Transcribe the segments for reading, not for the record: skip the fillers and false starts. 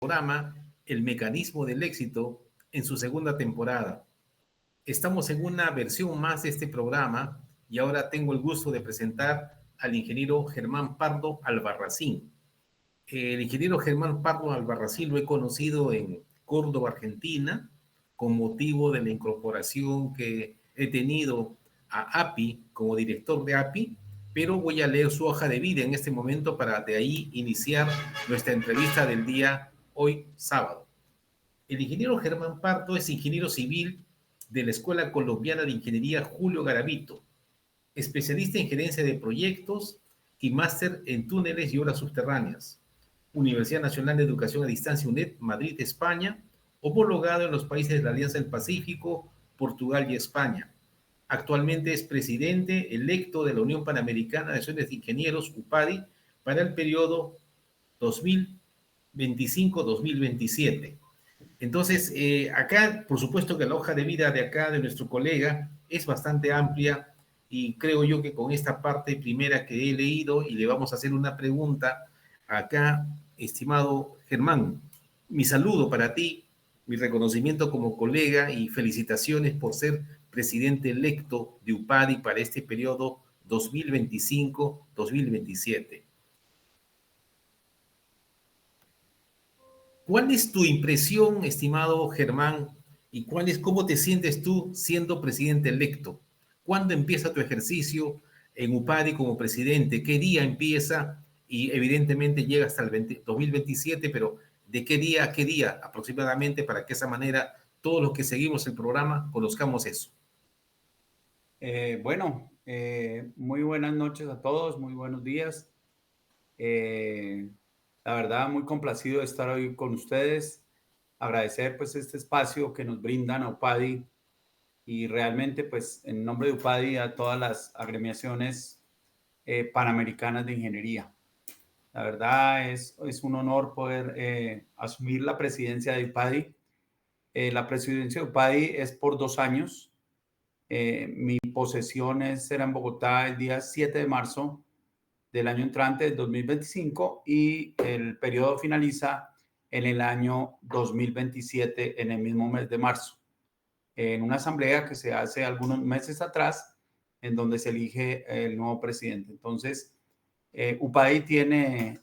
programa El Mecanismo del Éxito en su segunda temporada. Estamos en una versión más de este programa y ahora tengo el gusto de presentar al ingeniero Germán Pardo Albarracín. El ingeniero Germán Pardo Albarracín lo he conocido en Córdoba, Argentina, con motivo de la incorporación que he tenido a API como director de API, pero voy a leer su hoja de vida en este momento para de ahí iniciar nuestra entrevista del día hoy sábado. El ingeniero Germán Pardo es ingeniero civil de la Escuela Colombiana de Ingeniería Julio Garavito, especialista en gerencia de proyectos y máster en túneles y obras subterráneas. Universidad Nacional de Educación a Distancia UNED, Madrid, España, homologado en los países de la Alianza del Pacífico, Portugal y España. Actualmente es presidente electo de la Unión Panamericana de Asociaciones de Ingenieros, UPADI, para el periodo 2025-2027. Entonces, acá, por supuesto que la hoja de vida de acá, de nuestro colega, es bastante amplia y creo yo que con esta parte primera que he leído y le vamos a hacer una pregunta acá, estimado Germán, mi saludo para ti, mi reconocimiento como colega y felicitaciones por ser presidente electo de UPADI para este periodo 2025-2027. ¿Cuál es tu impresión, estimado Germán, y cómo te sientes tú siendo presidente electo? ¿Cuándo empieza tu ejercicio en UPADI como presidente? ¿Qué día empieza? Y evidentemente llega hasta el 2027, pero ¿de qué día a qué día aproximadamente para que de esa manera todos los que seguimos el programa conozcamos eso? Muy buenas noches a todos, muy buenos días. Eh, la verdad, muy complacido de estar hoy con ustedes. Agradecer pues este espacio que nos brindan a UPADI y realmente pues en nombre de UPADI a todas las agremiaciones panamericanas de ingeniería. La verdad es un honor poder asumir la presidencia de UPADI. La presidencia de UPADI es por 2 años. Mi posesión será en Bogotá el día 7 de marzo del año entrante, del 2025, y el periodo finaliza en el año 2027, en el mismo mes de marzo, en una asamblea que se hace algunos meses atrás, en donde se elige el nuevo presidente. Entonces, UPADI tiene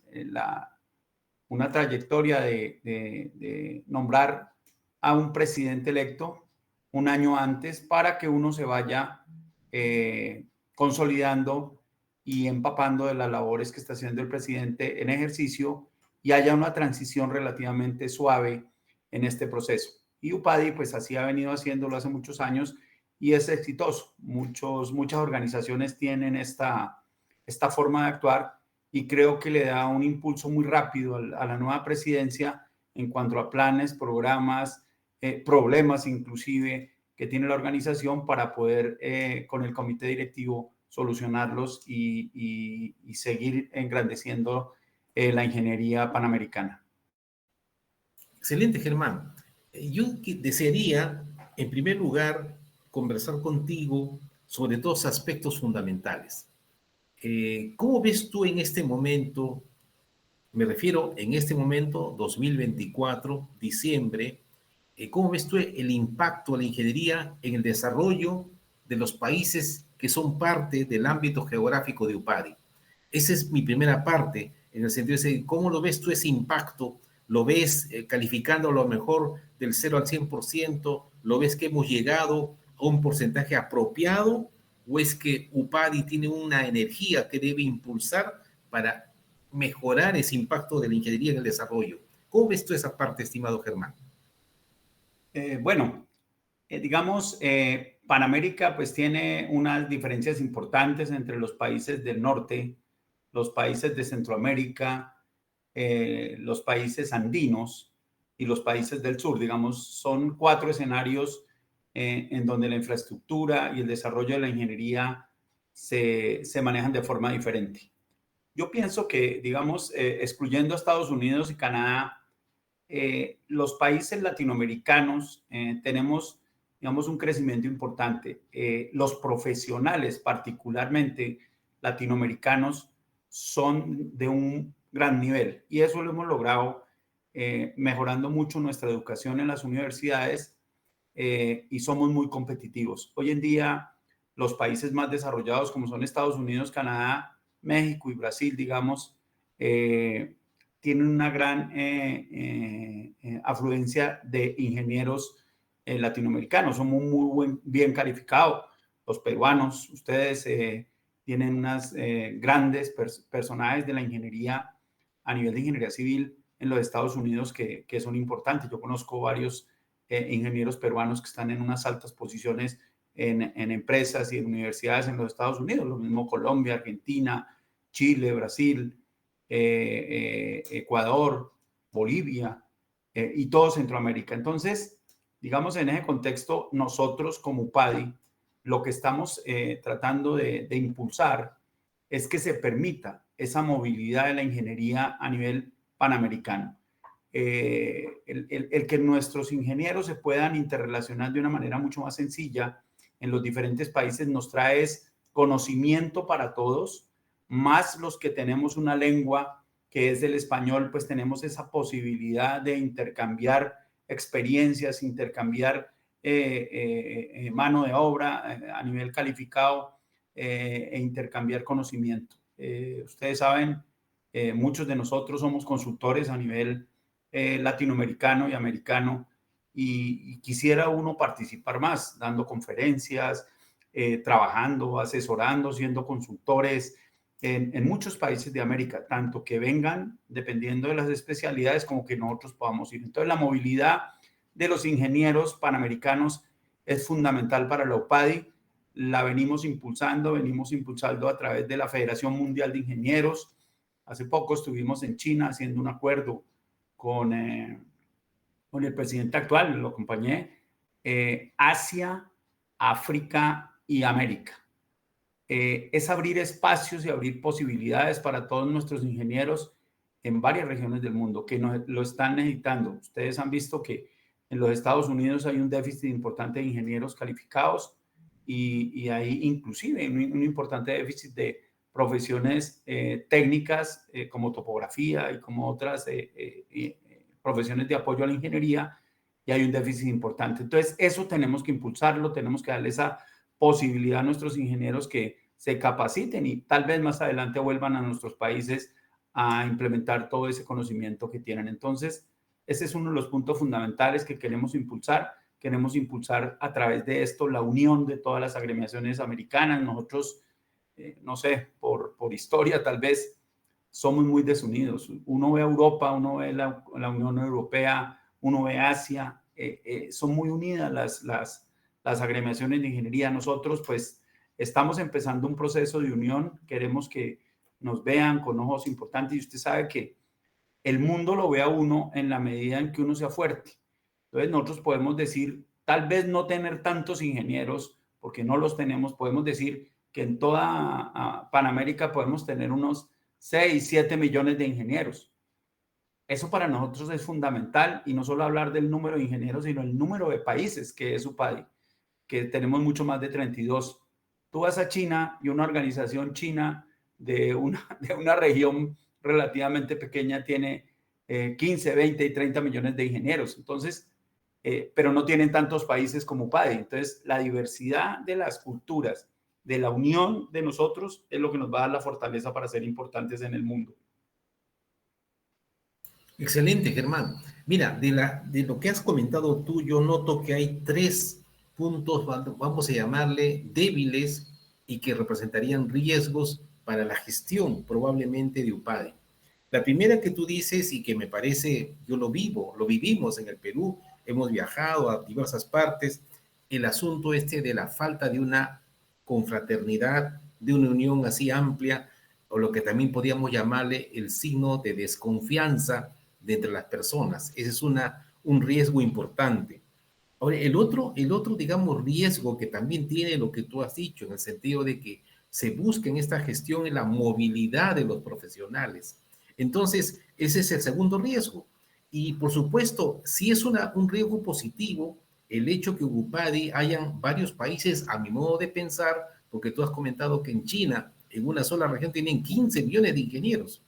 una trayectoria de nombrar a un presidente electo un año antes para que uno se vaya consolidando y empapando de las labores que está haciendo el presidente en ejercicio y haya una transición relativamente suave en este proceso. Y UPADI pues así ha venido haciéndolo hace muchos años y es exitoso. Muchas organizaciones tienen esta forma de actuar y creo que le da un impulso muy rápido a la nueva presidencia en cuanto a planes, programas, problemas inclusive que tiene la organización para poder con el comité directivo solucionarlos y seguir engrandeciendo la ingeniería panamericana. Excelente, Germán. Yo desearía, en primer lugar, conversar contigo sobre dos aspectos fundamentales. ¿Cómo ves tú en este momento, me refiero en este momento, 2024, diciembre, cómo ves tú el impacto de la ingeniería en el desarrollo de los países que son parte del ámbito geográfico de UPADI? Esa es mi primera parte, en el sentido de cómo lo ves tú ese impacto. ¿Lo ves calificando a lo mejor del 0 al 100%? ¿Lo ves que hemos llegado a un porcentaje apropiado? ¿O es que UPADI tiene una energía que debe impulsar para mejorar ese impacto de la ingeniería en el desarrollo? ¿Cómo ves tú esa parte, estimado Germán? Panamérica pues tiene unas diferencias importantes entre los países del norte, los países de Centroamérica, los países andinos y los países del sur. Digamos, son 4 escenarios en donde la infraestructura y el desarrollo de la ingeniería se manejan de forma diferente. Yo pienso que, digamos, excluyendo a Estados Unidos y Canadá, los países latinoamericanos tenemos, digamos, un crecimiento importante. Los profesionales, particularmente latinoamericanos, son de un gran nivel y eso lo hemos logrado mejorando mucho nuestra educación en las universidades y somos muy competitivos. Hoy en día, los países más desarrollados, como son Estados Unidos, Canadá, México y Brasil, digamos, tienen una gran afluencia de ingenieros latinoamericanos. Somos muy bien calificados. Los peruanos, ustedes tienen unas grandes personajes de la ingeniería a nivel de ingeniería civil en los Estados Unidos que son importantes. Yo conozco varios ingenieros peruanos que están en unas altas posiciones en empresas y en universidades en los Estados Unidos, lo mismo Colombia, Argentina, Chile, Brasil, Ecuador, Bolivia y todo Centroamérica. Entonces, digamos, en ese contexto, nosotros como UPADI, lo que estamos tratando de impulsar es que se permita esa movilidad de la ingeniería a nivel panamericano. El que nuestros ingenieros se puedan interrelacionar de una manera mucho más sencilla en los diferentes países nos trae conocimiento para todos, más los que tenemos una lengua que es el español, pues tenemos esa posibilidad de intercambiar experiencias, intercambiar mano de obra a nivel calificado e intercambiar conocimiento. Ustedes saben, muchos de nosotros somos consultores a nivel latinoamericano y americano y quisiera uno participar más, dando conferencias, trabajando, asesorando, siendo consultores en muchos países de América, tanto que vengan dependiendo de las especialidades como que nosotros podamos ir. Entonces la movilidad de los ingenieros panamericanos es fundamental para la UPADI. La venimos impulsando a través de la Federación Mundial de Ingenieros. Hace poco estuvimos en China haciendo un acuerdo con el presidente actual, lo acompañé, Asia, África y América. Es abrir espacios y abrir posibilidades para todos nuestros ingenieros en varias regiones del mundo que lo están necesitando. Ustedes han visto que en los Estados Unidos hay un déficit importante de ingenieros calificados y hay inclusive un importante déficit de profesiones técnicas como topografía y como otras profesiones de apoyo a la ingeniería, y hay un déficit importante. Entonces, eso tenemos que impulsarlo, tenemos que darle esa posibilidad a nuestros ingenieros que se capaciten y tal vez más adelante vuelvan a nuestros países a implementar todo ese conocimiento que tienen. Entonces, ese es uno de los puntos fundamentales que queremos impulsar. Queremos impulsar a través de esto la unión de todas las agremiaciones americanas. Nosotros, no sé, por historia tal vez, somos muy desunidos. Uno ve a Europa, uno ve la Unión Europea, uno ve Asia, son muy unidas las agremiaciones de ingeniería. Nosotros, pues, estamos empezando un proceso de unión, queremos que nos vean con ojos importantes y usted sabe que el mundo lo ve a uno en la medida en que uno sea fuerte. Entonces, nosotros podemos decir, tal vez no tener tantos ingenieros, porque no los tenemos, podemos decir que en toda Panamérica podemos tener unos 6, 7 millones de ingenieros. Eso para nosotros es fundamental y no solo hablar del número de ingenieros, sino el número de países que es UPADI, que tenemos mucho más de 32. Tú vas a China y una organización china de una región relativamente pequeña tiene 15, 20 y 30 millones de ingenieros. Entonces, pero no tienen tantos países como UPADI. Entonces, la diversidad de las culturas, de la unión de nosotros, es lo que nos va a dar la fortaleza para ser importantes en el mundo. Excelente, Germán. Mira, de lo que has comentado tú, yo noto que hay 3 puntos, vamos a llamarle débiles, y que representarían riesgos para la gestión probablemente de UPADI. La primera que tú dices y que me parece, yo lo vivimos en el Perú, hemos viajado a diversas partes, el asunto de la falta de una confraternidad, de una unión así amplia, o lo que también podríamos llamarle el signo de desconfianza de entre las personas. Ese es un riesgo importante. Ahora, digamos, riesgo que también tiene lo que tú has dicho, en el sentido de que se busca en esta gestión en la movilidad de los profesionales. Entonces, ese es el segundo riesgo. Y por supuesto, si es un riesgo positivo, el hecho que UPADI hayan varios países, a mi modo de pensar, porque tú has comentado que en China, en una sola región, tienen 15 millones de ingenieros.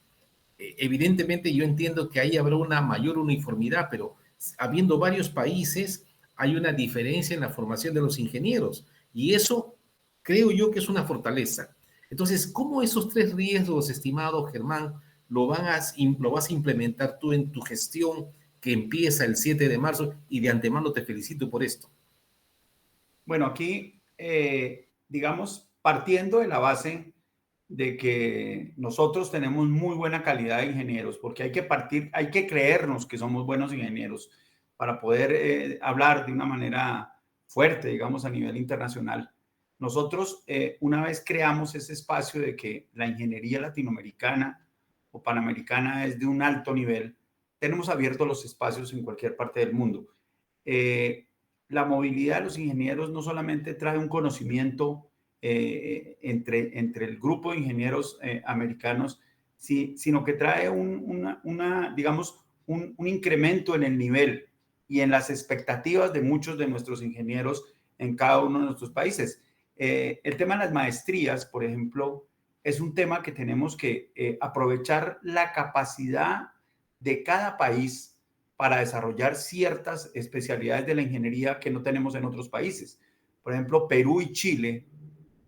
Evidentemente yo entiendo que ahí habrá una mayor uniformidad, pero habiendo varios países, hay una diferencia en la formación de los ingenieros y eso creo yo que es una fortaleza. Entonces, ¿cómo esos tres riesgos, estimado Germán, lo vas a implementar tú en tu gestión que empieza el 7 de marzo? Y de antemano te felicito por esto. Bueno, aquí, digamos, partiendo de la base de que nosotros tenemos muy buena calidad de ingenieros, porque hay que creernos que somos buenos ingenieros para poder hablar de una manera fuerte, digamos, a nivel internacional. Nosotros, una vez creamos ese espacio de que la ingeniería latinoamericana o panamericana es de un alto nivel, tenemos abiertos los espacios en cualquier parte del mundo. Eh, la movilidad de los ingenieros no solamente trae un conocimiento entre el grupo de ingenieros americanos, sino que trae digamos, un incremento en el nivel y en las expectativas de muchos de nuestros ingenieros en cada uno de nuestros países. El tema de las maestrías, por ejemplo, es un tema que tenemos que aprovechar la capacidad de cada país para desarrollar ciertas especialidades de la ingeniería que no tenemos en otros países. Por ejemplo, Perú y Chile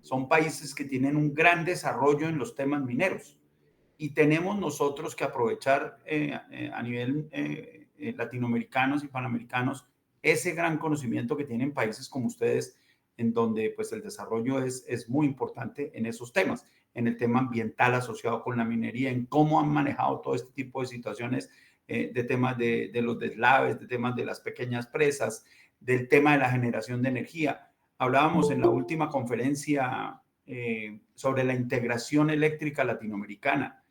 son países que tienen un gran desarrollo en los temas mineros y tenemos nosotros que aprovechar a nivel latinoamericanos y panamericanos ese gran conocimiento que tienen países como ustedes, en donde pues el desarrollo es muy importante en esos temas, en el tema ambiental asociado con la minería, en cómo han manejado todo este tipo de situaciones de temas de los deslaves, de temas de las pequeñas presas, del tema de la generación de energía. Hablábamos en la última conferencia sobre la integración eléctrica latinoamericana.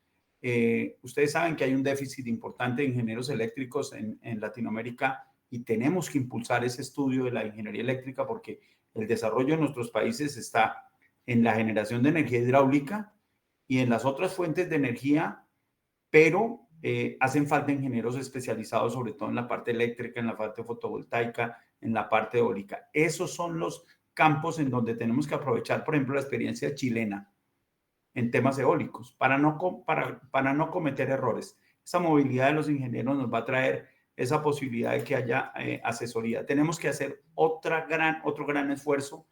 Ustedes saben que hay un déficit importante de ingenieros eléctricos en Latinoamérica y tenemos que impulsar ese estudio de la ingeniería eléctrica porque el desarrollo de nuestros países está en la generación de energía hidráulica y en las otras fuentes de energía, pero hacen falta ingenieros especializados, sobre todo en la parte eléctrica, en la parte fotovoltaica, en la parte eólica. Esos son los campos en donde tenemos que aprovechar, por ejemplo, la experiencia chilena en temas eólicos para no cometer errores. Esa movilidad de los ingenieros nos va a traer esa posibilidad de que haya asesoría. Tenemos que hacer otro gran esfuerzo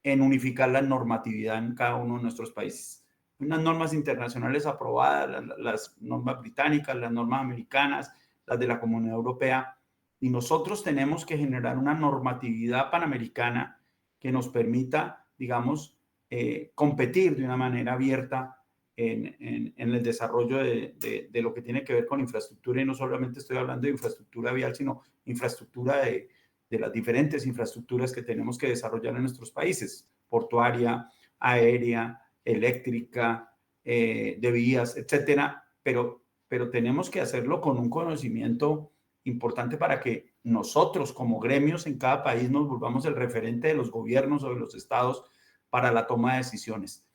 en unificar la normatividad en cada uno de nuestros países. Unas normas internacionales aprobadas, las normas británicas, las normas americanas, las de la Comunidad Europea, y nosotros tenemos que generar una normatividad panamericana que nos permita, digamos, competir de una manera abierta en el desarrollo de lo que tiene que ver con infraestructura, y no solamente estoy hablando de infraestructura vial, sino infraestructura de las diferentes infraestructuras que tenemos que desarrollar en nuestros países, portuaria, aérea, eléctrica, de vías, etcétera, pero tenemos que hacerlo con un conocimiento importante para que nosotros como gremios en cada país nos volvamos el referente de los gobiernos o de los estados para la toma de decisiones.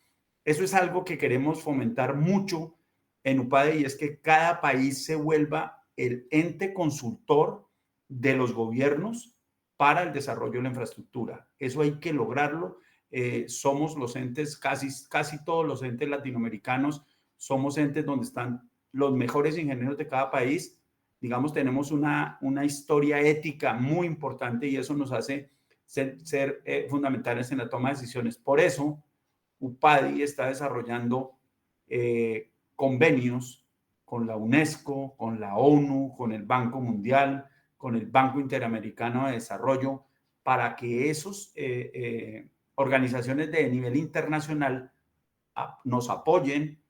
Eso es algo que queremos fomentar mucho en UPADE, y es que cada país se vuelva el ente consultor de los gobiernos para el desarrollo de la infraestructura. Eso hay que lograrlo. Somos los entes, casi todos los entes latinoamericanos, somos entes donde están los mejores ingenieros de cada país. Digamos, tenemos una historia ética muy importante y eso nos hace ser fundamentales en la toma de decisiones. Por eso, UPADI está desarrollando convenios con la UNESCO, con la ONU, con el Banco Mundial, con el Banco Interamericano de Desarrollo, para que esas organizaciones de nivel internacional nos apoyen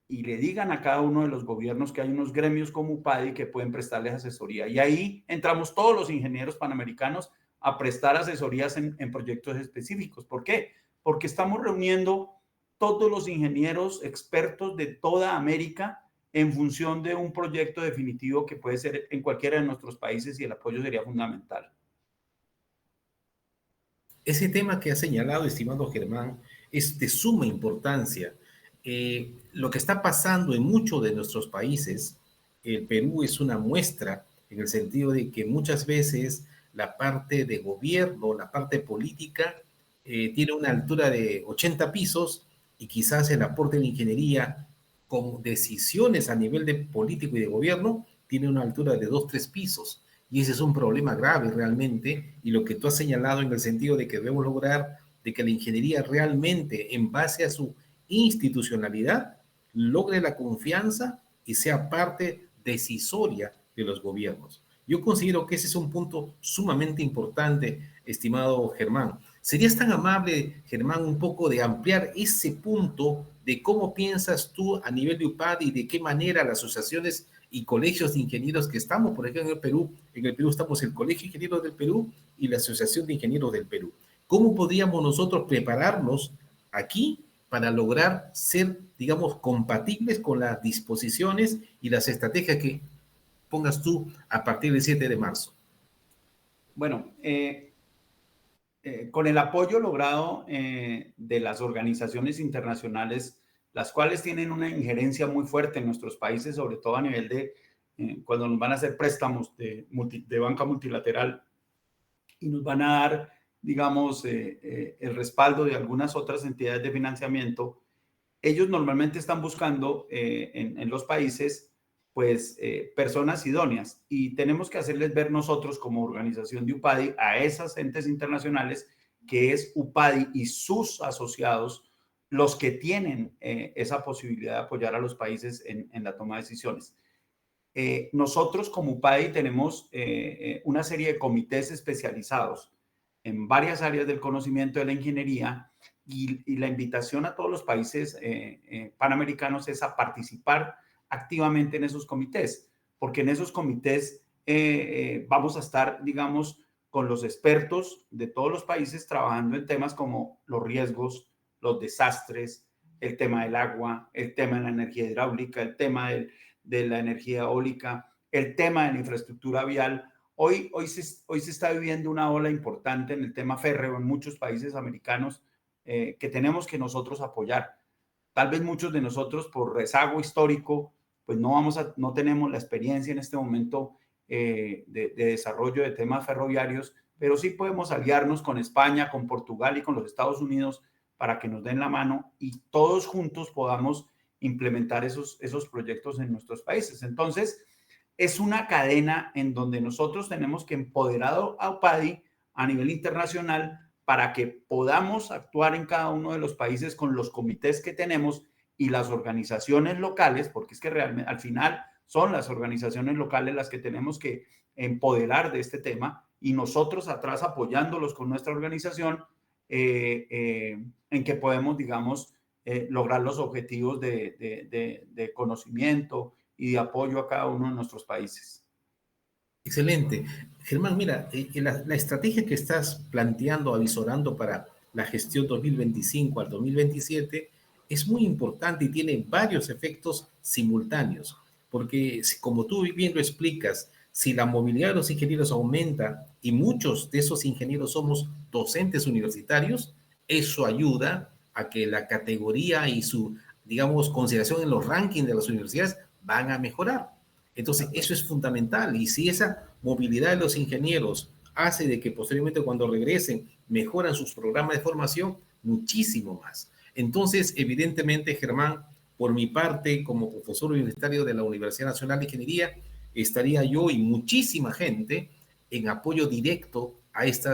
y le digan a cada uno de los gobiernos que hay unos gremios como UPADI que pueden prestarles asesoría. Y ahí entramos todos los ingenieros panamericanos a prestar asesorías en proyectos específicos. ¿Por qué? Porque estamos reuniendo todos los ingenieros expertos de toda América en función de un proyecto definitivo que puede ser en cualquiera de nuestros países, y el apoyo sería fundamental. Ese tema que ha señalado, estimado Germán, es de suma importancia. Lo que está pasando en muchos de nuestros países, el Perú es una muestra en el sentido de que muchas veces la parte de gobierno, la parte política, tiene una altura de 80 pisos y quizás el aporte de la ingeniería con decisiones a nivel de político y de gobierno, tiene una altura de 2, 3 pisos. Y ese es un problema grave realmente. Y lo que tú has señalado en el sentido de que debemos lograr de que la ingeniería realmente, en base a su institucionalidad, logre la confianza y sea parte decisoria de los gobiernos. Yo considero que ese es un punto sumamente importante, estimado Germán. ¿Serías tan amable, Germán, un poco de ampliar ese punto de cómo piensas tú a nivel de UPAD y de qué manera las asociaciones y colegios de ingenieros que estamos, por ejemplo, en el Perú estamos el Colegio de Ingenieros del Perú y la Asociación de Ingenieros del Perú? ¿Cómo podríamos nosotros prepararnos aquí para lograr ser, digamos, compatibles con las disposiciones y las estrategias que pongas tú a partir del 7 de marzo? Bueno, con el apoyo logrado de las organizaciones internacionales, las cuales tienen una injerencia muy fuerte en nuestros países, sobre todo a nivel de cuando nos van a hacer préstamos de banca multilateral y nos van a dar, digamos, el respaldo de algunas otras entidades de financiamiento. Ellos normalmente están buscando en los países, pues, personas idóneas, y tenemos que hacerles ver nosotros como organización de UPADI a esas entes internacionales que es UPADI y sus asociados los que tienen esa posibilidad de apoyar a los países en la toma de decisiones. Nosotros como UPADI tenemos una serie de comités especializados en varias áreas del conocimiento de la ingeniería, y la invitación a todos los países panamericanos es a participar activamente en esos comités, porque en esos comités vamos a estar, digamos, con los expertos de todos los países trabajando en temas como los riesgos, los desastres, el tema del agua, el tema de la energía hidráulica, el tema de la energía eólica, el tema de la infraestructura vial. Hoy se está viviendo una ola importante en el tema férreo en muchos países americanos que tenemos que nosotros apoyar. Tal vez muchos de nosotros por rezago histórico, pues no tenemos la experiencia en este momento de desarrollo de temas ferroviarios, pero sí podemos aliarnos con España, con Portugal y con los Estados Unidos para que nos den la mano y todos juntos podamos implementar esos proyectos en nuestros países. Entonces, es una cadena en donde nosotros tenemos que empoderar a UPADI a nivel internacional para que podamos actuar en cada uno de los países con los comités que tenemos y las organizaciones locales, porque es que realmente al final son las organizaciones locales las que tenemos que empoderar de este tema y nosotros atrás apoyándolos con nuestra organización en que podemos, digamos, lograr los objetivos de conocimiento y de apoyo a cada uno de nuestros países. Excelente. Germán, mira, la estrategia que estás planteando, avisorando para la gestión 2025 al 2027 es muy importante y tiene varios efectos simultáneos, porque como tú bien lo explicas, si la movilidad de los ingenieros aumenta y muchos de esos ingenieros somos docentes universitarios, eso ayuda a que la categoría y su, digamos, consideración en los rankings de las universidades van a mejorar. Entonces, eso es fundamental. Y si esa movilidad de los ingenieros hace de que posteriormente cuando regresen mejoran sus programas de formación, muchísimo más. Entonces, evidentemente, Germán, por mi parte, como profesor universitario de la Universidad Nacional de Ingeniería, estaría yo y muchísima gente en apoyo directo a esta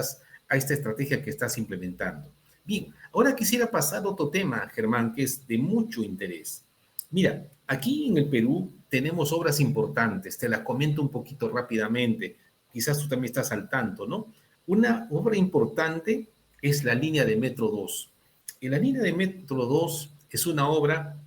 estrategia que estás implementando. Bien, ahora quisiera pasar a otro tema, Germán, que es de mucho interés. Mira, aquí en el Perú tenemos obras importantes, te las comento un poquito rápidamente, quizás tú también estás al tanto, ¿no? Una obra importante es la línea de Metro 2. Y la línea de Metro 2 es una obra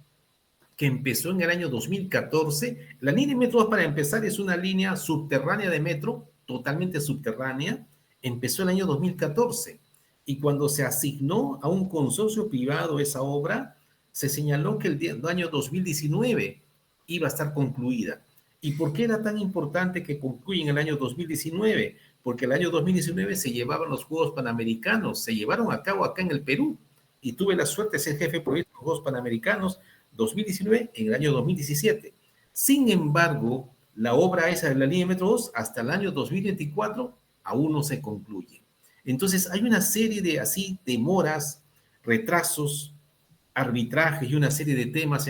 que empezó en el año 2014. La línea de Metro 2, para empezar, es una línea subterránea de metro, totalmente subterránea. Empezó el año 2014. Y cuando se asignó a un consorcio privado esa obra, se señaló que el año 2019 iba a estar concluida. ¿Y por qué era tan importante que concluya en el año 2019? Porque el año 2019 se llevaban los Juegos Panamericanos, se llevaron a cabo acá en el Perú. Y tuve la suerte de ser jefe de proyecto de los Juegos Panamericanos 2019 en el año 2017. Sin embargo, la obra esa de la línea Metro 2 hasta el año 2024 aún no se concluye. Entonces hay una serie de así demoras, retrasos, arbitrajes y una serie de temas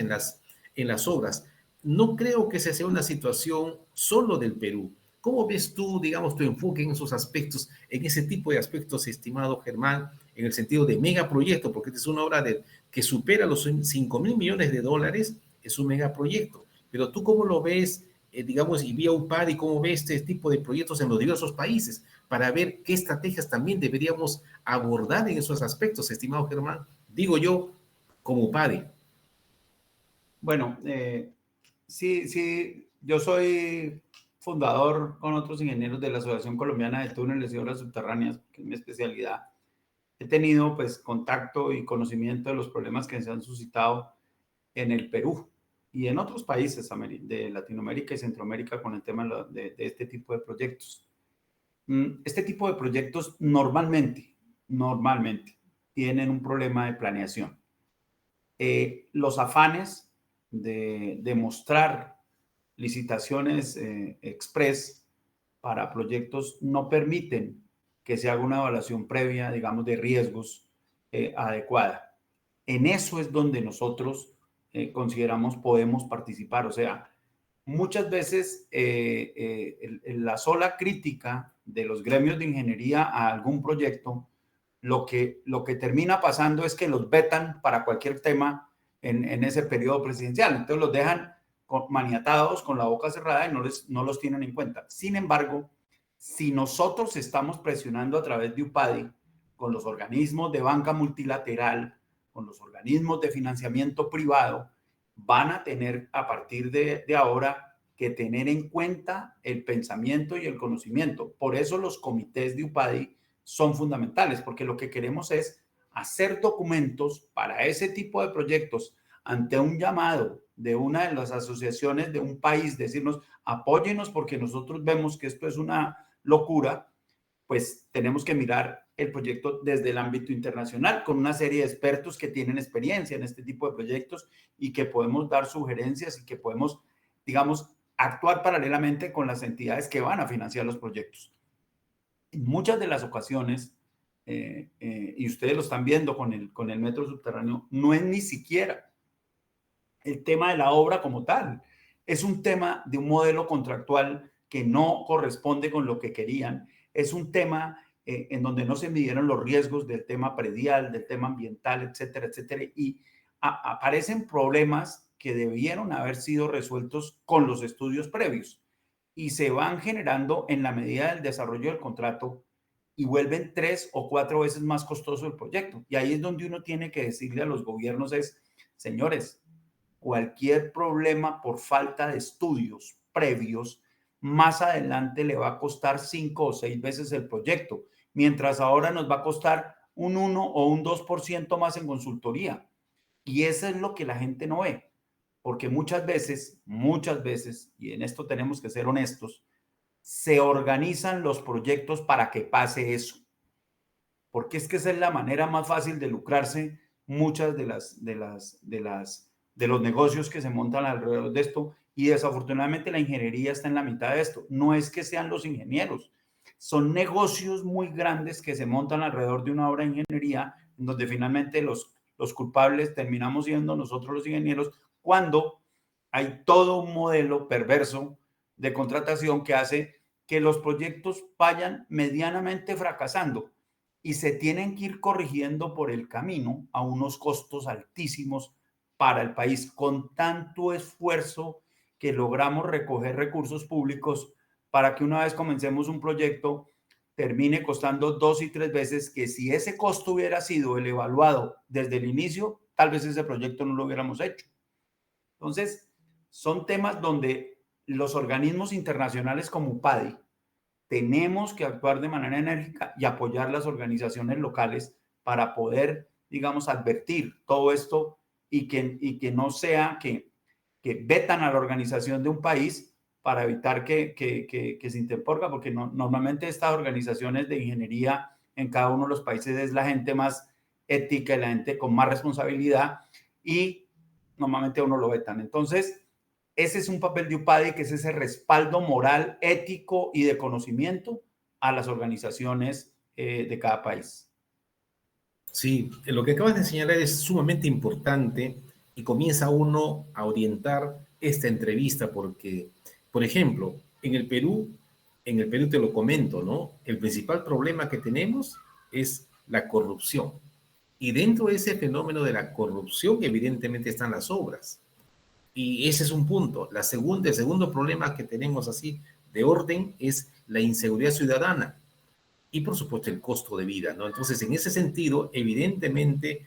en las obras. No creo que esa sea una situación solo del Perú. ¿Cómo ves tú, digamos, tu enfoque en esos aspectos, en ese tipo de aspectos, estimado Germán, en el sentido de megaproyecto? Porque esta es una obra que supera los 5.000 millones de dólares, es un megaproyecto. Pero tú, ¿cómo lo ves, digamos, y vía UPAD, y cómo ves este tipo de proyectos en los diversos países, para ver qué estrategias también deberíamos abordar en esos aspectos, estimado Germán? Digo yo, como UPAD. Bueno, sí, sí, yo soy fundador con otros ingenieros de la Asociación Colombiana de Túneles y Obras Subterráneas, que es mi especialidad. He tenido pues contacto y conocimiento de los problemas que se han suscitado en el Perú y en otros países de Latinoamérica y Centroamérica con el tema de este tipo de proyectos. Este tipo de proyectos normalmente tienen un problema de planeación. Los afanes de mostrar licitaciones express para proyectos no permiten que se haga una evaluación previa, digamos, de riesgos adecuada. En eso es donde nosotros consideramos podemos participar. O sea, muchas veces la sola crítica de los gremios de ingeniería a algún proyecto, lo que termina pasando es que los vetan para cualquier tema en ese periodo presidencial. Entonces los dejan maniatados con la boca cerrada y no los tienen en cuenta. Sin embargo, si nosotros estamos presionando a través de UPADI con los organismos de banca multilateral, con los organismos de financiamiento privado, van a tener a partir de ahora que tener en cuenta el pensamiento y el conocimiento. Por eso los comités de UPADI son fundamentales, porque lo que queremos es hacer documentos para ese tipo de proyectos ante un llamado de una de las asociaciones de un país, decirnos, apóyenos porque nosotros vemos que esto es una locura, pues tenemos que mirar el proyecto desde el ámbito internacional con una serie de expertos que tienen experiencia en este tipo de proyectos y que podemos dar sugerencias y que podemos, digamos, actuar paralelamente con las entidades que van a financiar los proyectos. En muchas de las ocasiones, y ustedes lo están viendo con el metro subterráneo, no es ni siquiera el tema de la obra como tal. Es un tema de un modelo contractual que no corresponde con lo que querían. Es un tema en donde no se midieron los riesgos del tema predial, del tema ambiental, etcétera, etcétera. Y aparecen problemas que debieron haber sido resueltos con los estudios previos y se van generando en la medida del desarrollo del contrato y vuelven 3 o 4 veces más costoso el proyecto. Y ahí es donde uno tiene que decirle a los gobiernos es, señores, cualquier problema por falta de estudios previos, más adelante le va a costar 5 o 6 veces el proyecto, mientras ahora nos va a costar un 1 o un 2% más en consultoría. Y eso es lo que la gente no ve, porque muchas veces, y en esto tenemos que ser honestos, se organizan los proyectos para que pase eso, porque es que esa es la manera más fácil de lucrarse muchas de los negocios que se montan alrededor de esto, y desafortunadamente la ingeniería está en la mitad de esto. No es que sean los ingenieros, son negocios muy grandes que se montan alrededor de una obra de ingeniería, en donde finalmente los culpables terminamos siendo nosotros los ingenieros, cuando hay todo un modelo perverso de contratación que hace que los proyectos vayan medianamente fracasando y se tienen que ir corrigiendo por el camino a unos costos altísimos para el país, con tanto esfuerzo que logramos recoger recursos públicos para que una vez comencemos un proyecto termine costando 2 y 3 veces, que si ese costo hubiera sido el evaluado desde el inicio, tal vez ese proyecto no lo hubiéramos hecho. Entonces, son temas donde los organismos internacionales como UPADI tenemos que actuar de manera enérgica y apoyar las organizaciones locales para poder, digamos, advertir todo esto y que no sea que vetan a la organización de un país para evitar que se interponga, porque normalmente estas organizaciones de ingeniería en cada uno de los países es la gente más ética y la gente con más responsabilidad y normalmente a uno lo vetan. Entonces, ese es un papel de UPADI, que es ese respaldo moral, ético y de conocimiento a las organizaciones de cada país. Sí, lo que acabas de señalar es sumamente importante y comienza uno a orientar esta entrevista porque, por ejemplo, en el Perú te lo comento, ¿no? El principal problema que tenemos es la corrupción. Y dentro de ese fenómeno de la corrupción, evidentemente están las obras. Y ese es un punto. El segundo problema que tenemos así de orden es la inseguridad ciudadana y por supuesto el costo de vida, ¿no? Entonces, en ese sentido, evidentemente,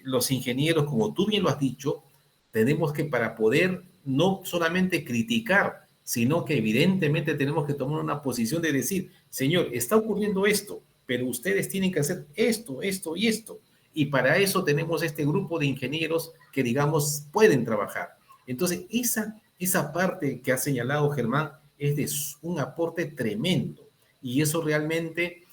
los ingenieros, como tú bien lo has dicho, tenemos que para poder no solamente criticar, sino que evidentemente tenemos que tomar una posición de decir, señor, está ocurriendo esto, pero ustedes tienen que hacer esto, esto y esto. Y para eso tenemos este grupo de ingenieros que, digamos, pueden trabajar. Entonces, esa parte que ha señalado Germán es de un aporte tremendo y eso realmente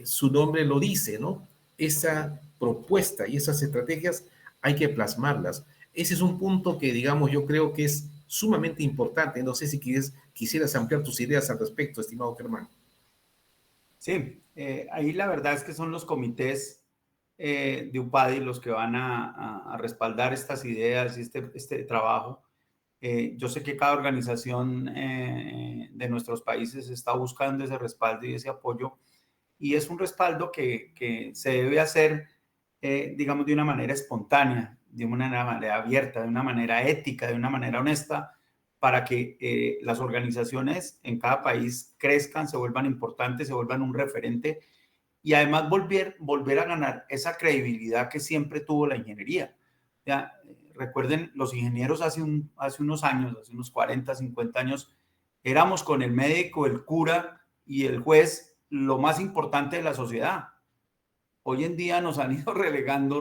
su nombre lo dice, ¿no? Esa propuesta y esas estrategias hay que plasmarlas. Ese es un punto que, digamos, yo creo que es sumamente importante. No sé si quisieras ampliar tus ideas al respecto, estimado Germán. Sí, ahí la verdad es que son los comités de UPADI los que van a respaldar estas ideas y este trabajo. Yo sé que cada organización de nuestros países está buscando ese respaldo y ese apoyo, y es un respaldo que se debe hacer, digamos, de una manera espontánea, de una manera abierta, de una manera ética, de una manera honesta, para que las organizaciones en cada país crezcan, se vuelvan importantes, se vuelvan un referente y además volver a ganar esa credibilidad que siempre tuvo la ingeniería. Ya, recuerden, los ingenieros hace unos años, hace unos 40, 50 años, éramos con el médico, el cura y el juez lo más importante de la sociedad. Hoy en día nos han ido relegando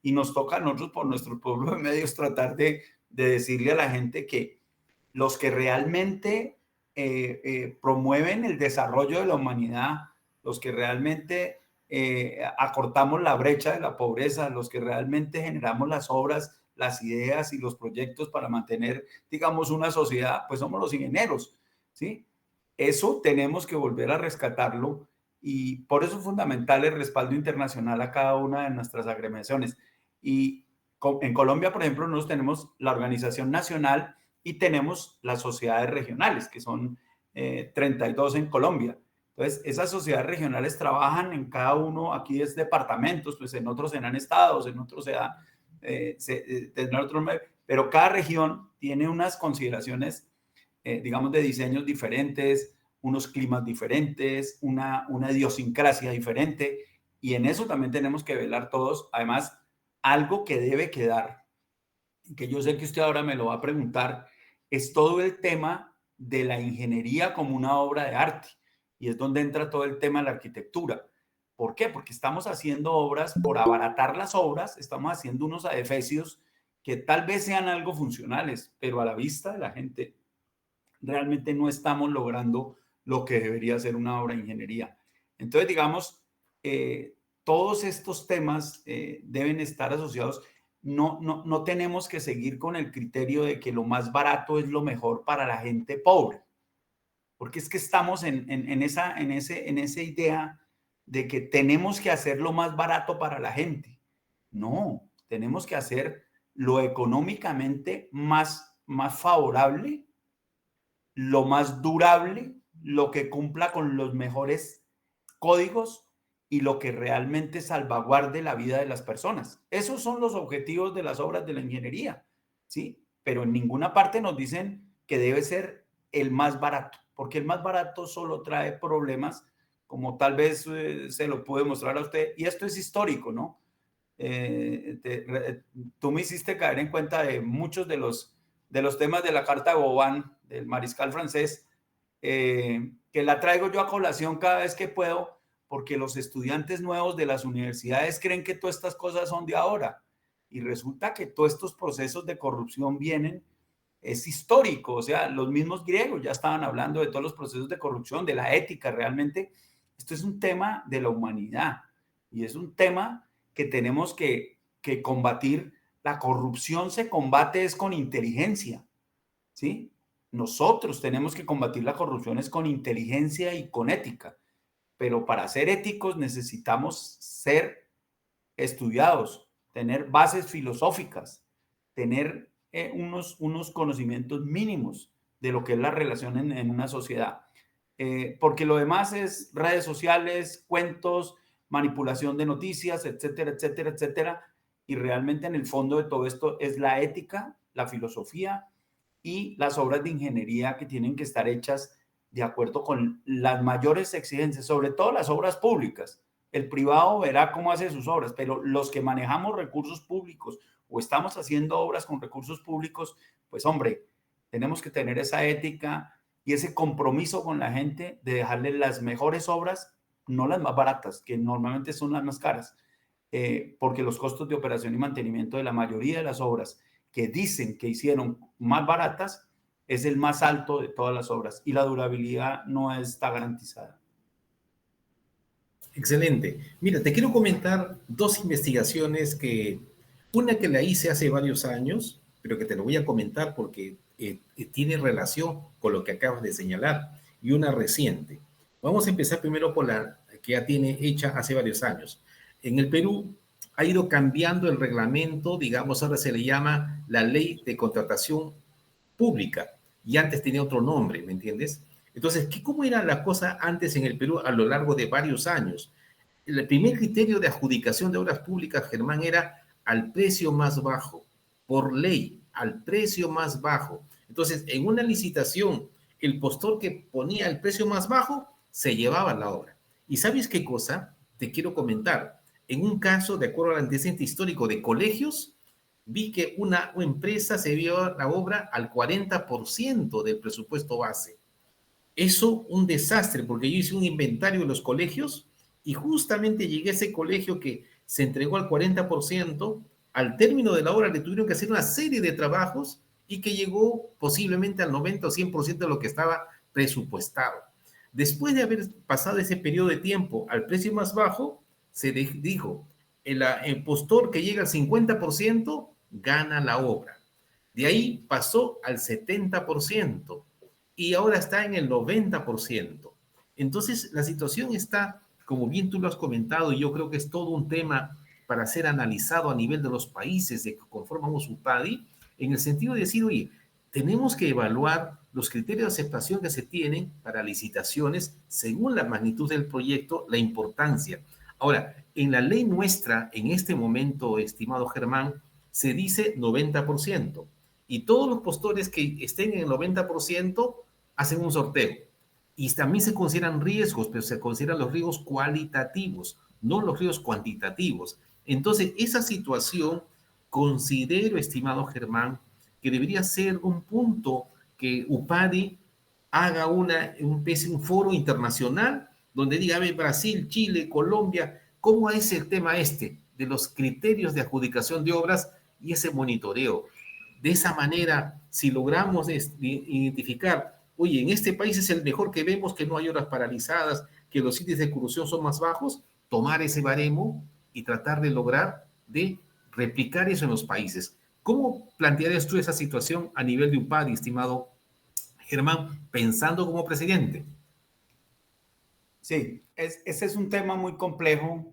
y nos toca a nosotros por nuestro pueblo de medios tratar de decirle a la gente que los que realmente promueven el desarrollo de la humanidad, los que realmente acortamos la brecha de la pobreza, los que realmente generamos las obras, las ideas y los proyectos para mantener, digamos, una sociedad, pues somos los ingenieros, ¿sí? Eso tenemos que volver a rescatarlo y por eso es fundamental el respaldo internacional a cada una de nuestras agremiaciones. Y en Colombia, por ejemplo, nosotros tenemos la Organización Nacional y tenemos las sociedades regionales, que son 32 en Colombia. Entonces, esas sociedades regionales trabajan en cada uno, aquí es departamentos, pues en otros serán estados, en otros tendrán otros, pero cada región tiene unas consideraciones, digamos, de diseños diferentes, unos climas diferentes, una idiosincrasia diferente, y en eso también tenemos que velar todos. Además, algo que debe quedar, que yo sé que usted ahora me lo va a preguntar, es todo el tema de la ingeniería como una obra de arte, y es donde entra todo el tema de la arquitectura. ¿Por qué? Porque estamos haciendo obras, por abaratar las obras, estamos haciendo unos adefesios que tal vez sean algo funcionales, pero a la vista de la gente realmente no estamos logrando lo que debería ser una obra de ingeniería. Entonces, digamos, todos estos temas deben estar asociados. No tenemos que seguir con el criterio de que lo más barato es lo mejor para la gente pobre, porque es que estamos en esa idea de que tenemos que hacer lo más barato para la gente. No, tenemos que hacer lo económicamente más favorable, lo más durable, lo que cumpla con los mejores códigos y lo que realmente salvaguarde la vida de las personas. Esos son los objetivos de las obras de la ingeniería, ¿sí? Pero en ninguna parte nos dicen que debe ser el más barato, porque el más barato solo trae problemas, como tal vez se lo pude mostrar a usted, y esto es histórico, ¿no? Tú me hiciste caer en cuenta de muchos de los temas de la Carta de Vauban, del mariscal francés, que la traigo yo a colación cada vez que puedo, porque los estudiantes nuevos de las universidades creen que todas estas cosas son de ahora, y resulta que todos estos procesos de corrupción es histórico, o sea, los mismos griegos ya estaban hablando de todos los procesos de corrupción, de la ética, realmente esto es un tema de la humanidad, y es un tema que tenemos que combatir. La corrupción se combate es con inteligencia, ¿sí? Nosotros tenemos que combatir la corrupción es con inteligencia y con ética, pero para ser éticos necesitamos ser estudiados, tener bases filosóficas, tener unos conocimientos mínimos de lo que es la relación en una sociedad. Porque lo demás es redes sociales, cuentos, manipulación de noticias, etcétera, etcétera, etcétera. Y realmente en el fondo de todo esto es la ética, la filosofía y las obras de ingeniería que tienen que estar hechas de acuerdo con las mayores exigencias, sobre todo las obras públicas. El privado verá cómo hace sus obras, pero los que manejamos recursos públicos o estamos haciendo obras con recursos públicos, pues hombre, tenemos que tener esa ética y ese compromiso con la gente de dejarle las mejores obras, no las más baratas, que normalmente son las más caras, porque los costos de operación y mantenimiento de la mayoría de las obras que dicen que hicieron más baratas es el más alto de todas las obras y la durabilidad no está garantizada. Excelente. Mira, te quiero comentar dos investigaciones una que la hice hace varios años, pero que te lo voy a comentar porque tiene relación con lo que acabas de señalar, y una reciente. Vamos a empezar primero por la que ya tiene hecha hace varios años. En el Perú ha ido cambiando el reglamento, digamos, ahora se le llama la Ley de Contratación Pública, y antes tenía otro nombre, ¿me entiendes? Entonces, ¿cómo era la cosa antes en el Perú a lo largo de varios años? El primer criterio de adjudicación de obras públicas, Germán, era al precio más bajo, por ley, al precio más bajo. Entonces, en una licitación, el postor que ponía el precio más bajo se llevaba la obra. ¿Y sabes qué cosa? Te quiero comentar. En un caso, de acuerdo al antecedente histórico de colegios, vi que una empresa se vio la obra al 40% del presupuesto base. Eso un desastre, porque yo hice un inventario de los colegios y justamente llegué a ese colegio que se entregó al 40%. Al término de la obra le tuvieron que hacer una serie de trabajos y que llegó posiblemente al 90 o 100% de lo que estaba presupuestado. Después de haber pasado ese periodo de tiempo al precio más bajo, se dijo, el postor que llega al 50% gana la obra. De ahí pasó al 70% y ahora está en el 90%. Entonces, la situación está, como bien tú lo has comentado, y yo creo que es todo un tema para ser analizado a nivel de los países de que conformamos UPADI, en el sentido de decir, oye, tenemos que evaluar los criterios de aceptación que se tienen para licitaciones según la magnitud del proyecto, la importancia. Ahora, en la ley nuestra, en este momento, estimado Germán, se dice 90%. Y todos los postores que estén en el 90% hacen un sorteo. Y también se consideran riesgos, pero se consideran los riesgos cualitativos, no los riesgos cuantitativos. Entonces, esa situación, considero, estimado Germán, que debería ser un punto que UPADI haga un foro internacional donde diga, a ver, Brasil, Chile, Colombia, ¿cómo es el tema de los criterios de adjudicación de obras y ese monitoreo? De esa manera, si logramos identificar, oye, en este país es el mejor que vemos, que no hay obras paralizadas, que los índices de corrupción son más bajos, tomar ese baremo y tratar de lograr de replicar eso en los países. ¿Cómo plantearías tú esa situación a nivel de UPADI, estimado Germán, pensando como presidente? Sí, ese es un tema muy complejo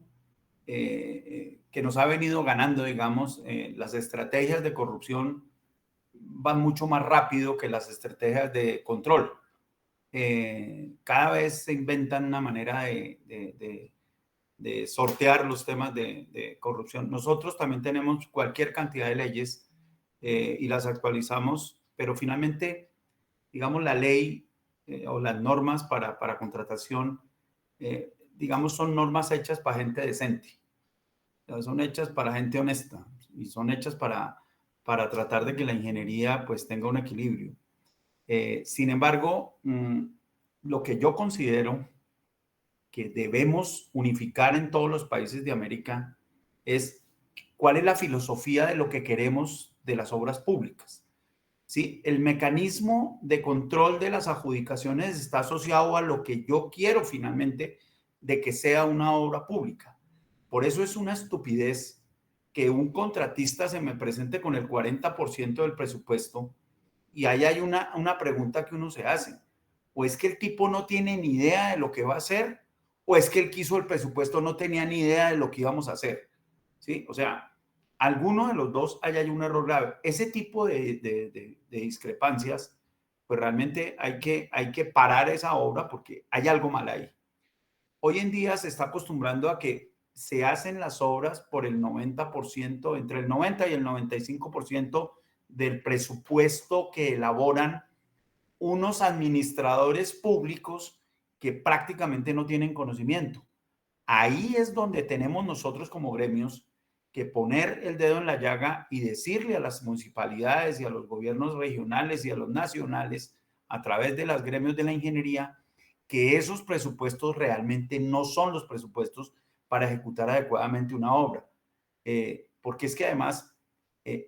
que nos ha venido ganando, digamos. Las estrategias de corrupción van mucho más rápido que las estrategias de control. Cada vez se inventan una manera de sortear los temas de corrupción. Nosotros también tenemos cualquier cantidad de leyes y las actualizamos, pero finalmente, digamos, la ley o las normas para contratación, digamos, son normas hechas para gente decente. O sea, son hechas para gente honesta y son hechas para tratar de que la ingeniería pues tenga un equilibrio. Sin embargo, lo que yo considero que debemos unificar en todos los países de América es cuál es la filosofía de lo que queremos de las obras públicas. ¿Sí? El mecanismo de control de las adjudicaciones está asociado a lo que yo quiero finalmente de que sea una obra pública. Por eso es una estupidez que un contratista se me presente con el 40% del presupuesto y ahí hay una pregunta que uno se hace. O es que el tipo no tiene ni idea de lo que va a hacer, o es que el que hizo el presupuesto no tenía ni idea de lo que íbamos a hacer. ¿Sí? O sea, alguno de los dos hay un error grave. Ese tipo de discrepancias, pues realmente hay que parar esa obra porque hay algo mal ahí. Hoy en día se está acostumbrando a que se hacen las obras por el 90%, entre el 90 y el 95% del presupuesto que elaboran unos administradores públicos que prácticamente no tienen conocimiento. Ahí es donde tenemos nosotros como gremios que poner el dedo en la llaga y decirle a las municipalidades y a los gobiernos regionales y a los nacionales a través de los gremios de la ingeniería que esos presupuestos realmente no son los presupuestos para ejecutar adecuadamente una obra. Porque es que además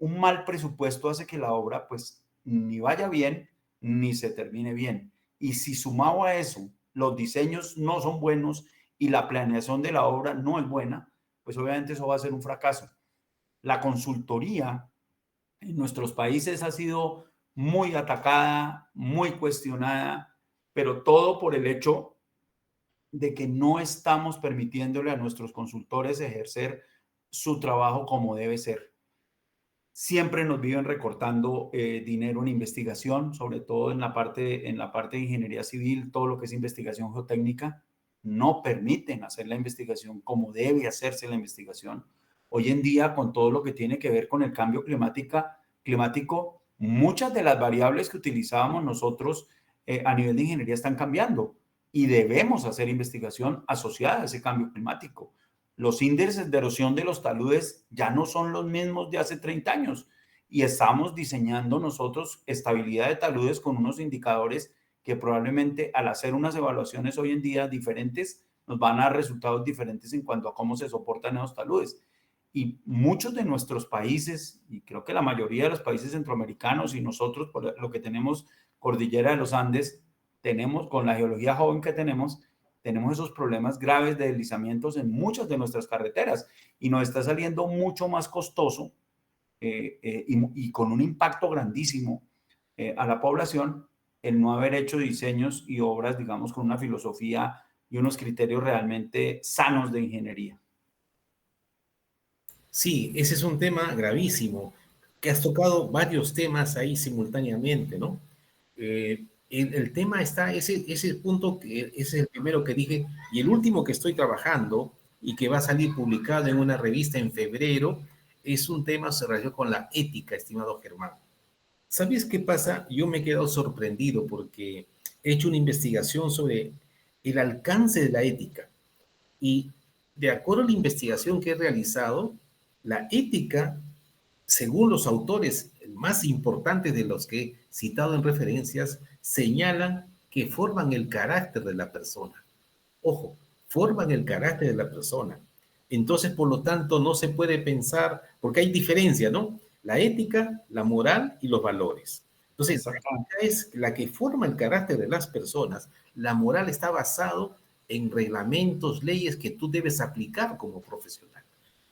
un mal presupuesto hace que la obra pues ni vaya bien ni se termine bien. Y si sumado a eso los diseños no son buenos y la planeación de la obra no es buena, pues obviamente eso va a ser un fracaso. La consultoría en nuestros países ha sido muy atacada, muy cuestionada, pero todo por el hecho de que no estamos permitiéndole a nuestros consultores ejercer su trabajo como debe ser. Siempre nos viven recortando dinero en investigación, sobre todo en la parte de ingeniería civil, todo lo que es investigación geotécnica. No permiten hacer la investigación como debe hacerse la investigación. Hoy en día, con todo lo que tiene que ver con el cambio climático, muchas de las variables que utilizábamos nosotros a nivel de ingeniería están cambiando y debemos hacer investigación asociada a ese cambio climático. Los índices de erosión de los taludes ya no son los mismos de hace 30 años y estamos diseñando nosotros estabilidad de taludes con unos indicadores que probablemente al hacer unas evaluaciones hoy en día diferentes nos van a dar resultados diferentes en cuanto a cómo se soportan esos taludes. Y muchos de nuestros países, y creo que la mayoría de los países centroamericanos y nosotros, por lo que tenemos cordillera de los Andes, tenemos con la geología joven que tenemos esos problemas graves de deslizamientos en muchas de nuestras carreteras y nos está saliendo mucho más costoso y con un impacto grandísimo a la población el no haber hecho diseños y obras, digamos, con una filosofía y unos criterios realmente sanos de ingeniería. Sí, ese es un tema gravísimo, que has tocado varios temas ahí simultáneamente, ¿no? El tema está, ese punto, que es el primero que dije, y el último que estoy trabajando y que va a salir publicado en una revista en febrero, es un tema relacionado con la ética, estimado Germán. ¿Sabes qué pasa? Yo me he quedado sorprendido porque he hecho una investigación sobre el alcance de la ética y de acuerdo a la investigación que he realizado, la ética, según los autores más importantes de los que he citado en referencias, señalan que forman el carácter de la persona. Ojo, forman el carácter de la persona. Entonces, por lo tanto, no se puede pensar, porque hay diferencia, ¿no? La ética, la moral y los valores. Entonces, la ética es la que forma el carácter de las personas. La moral está basado en reglamentos, leyes que tú debes aplicar como profesional.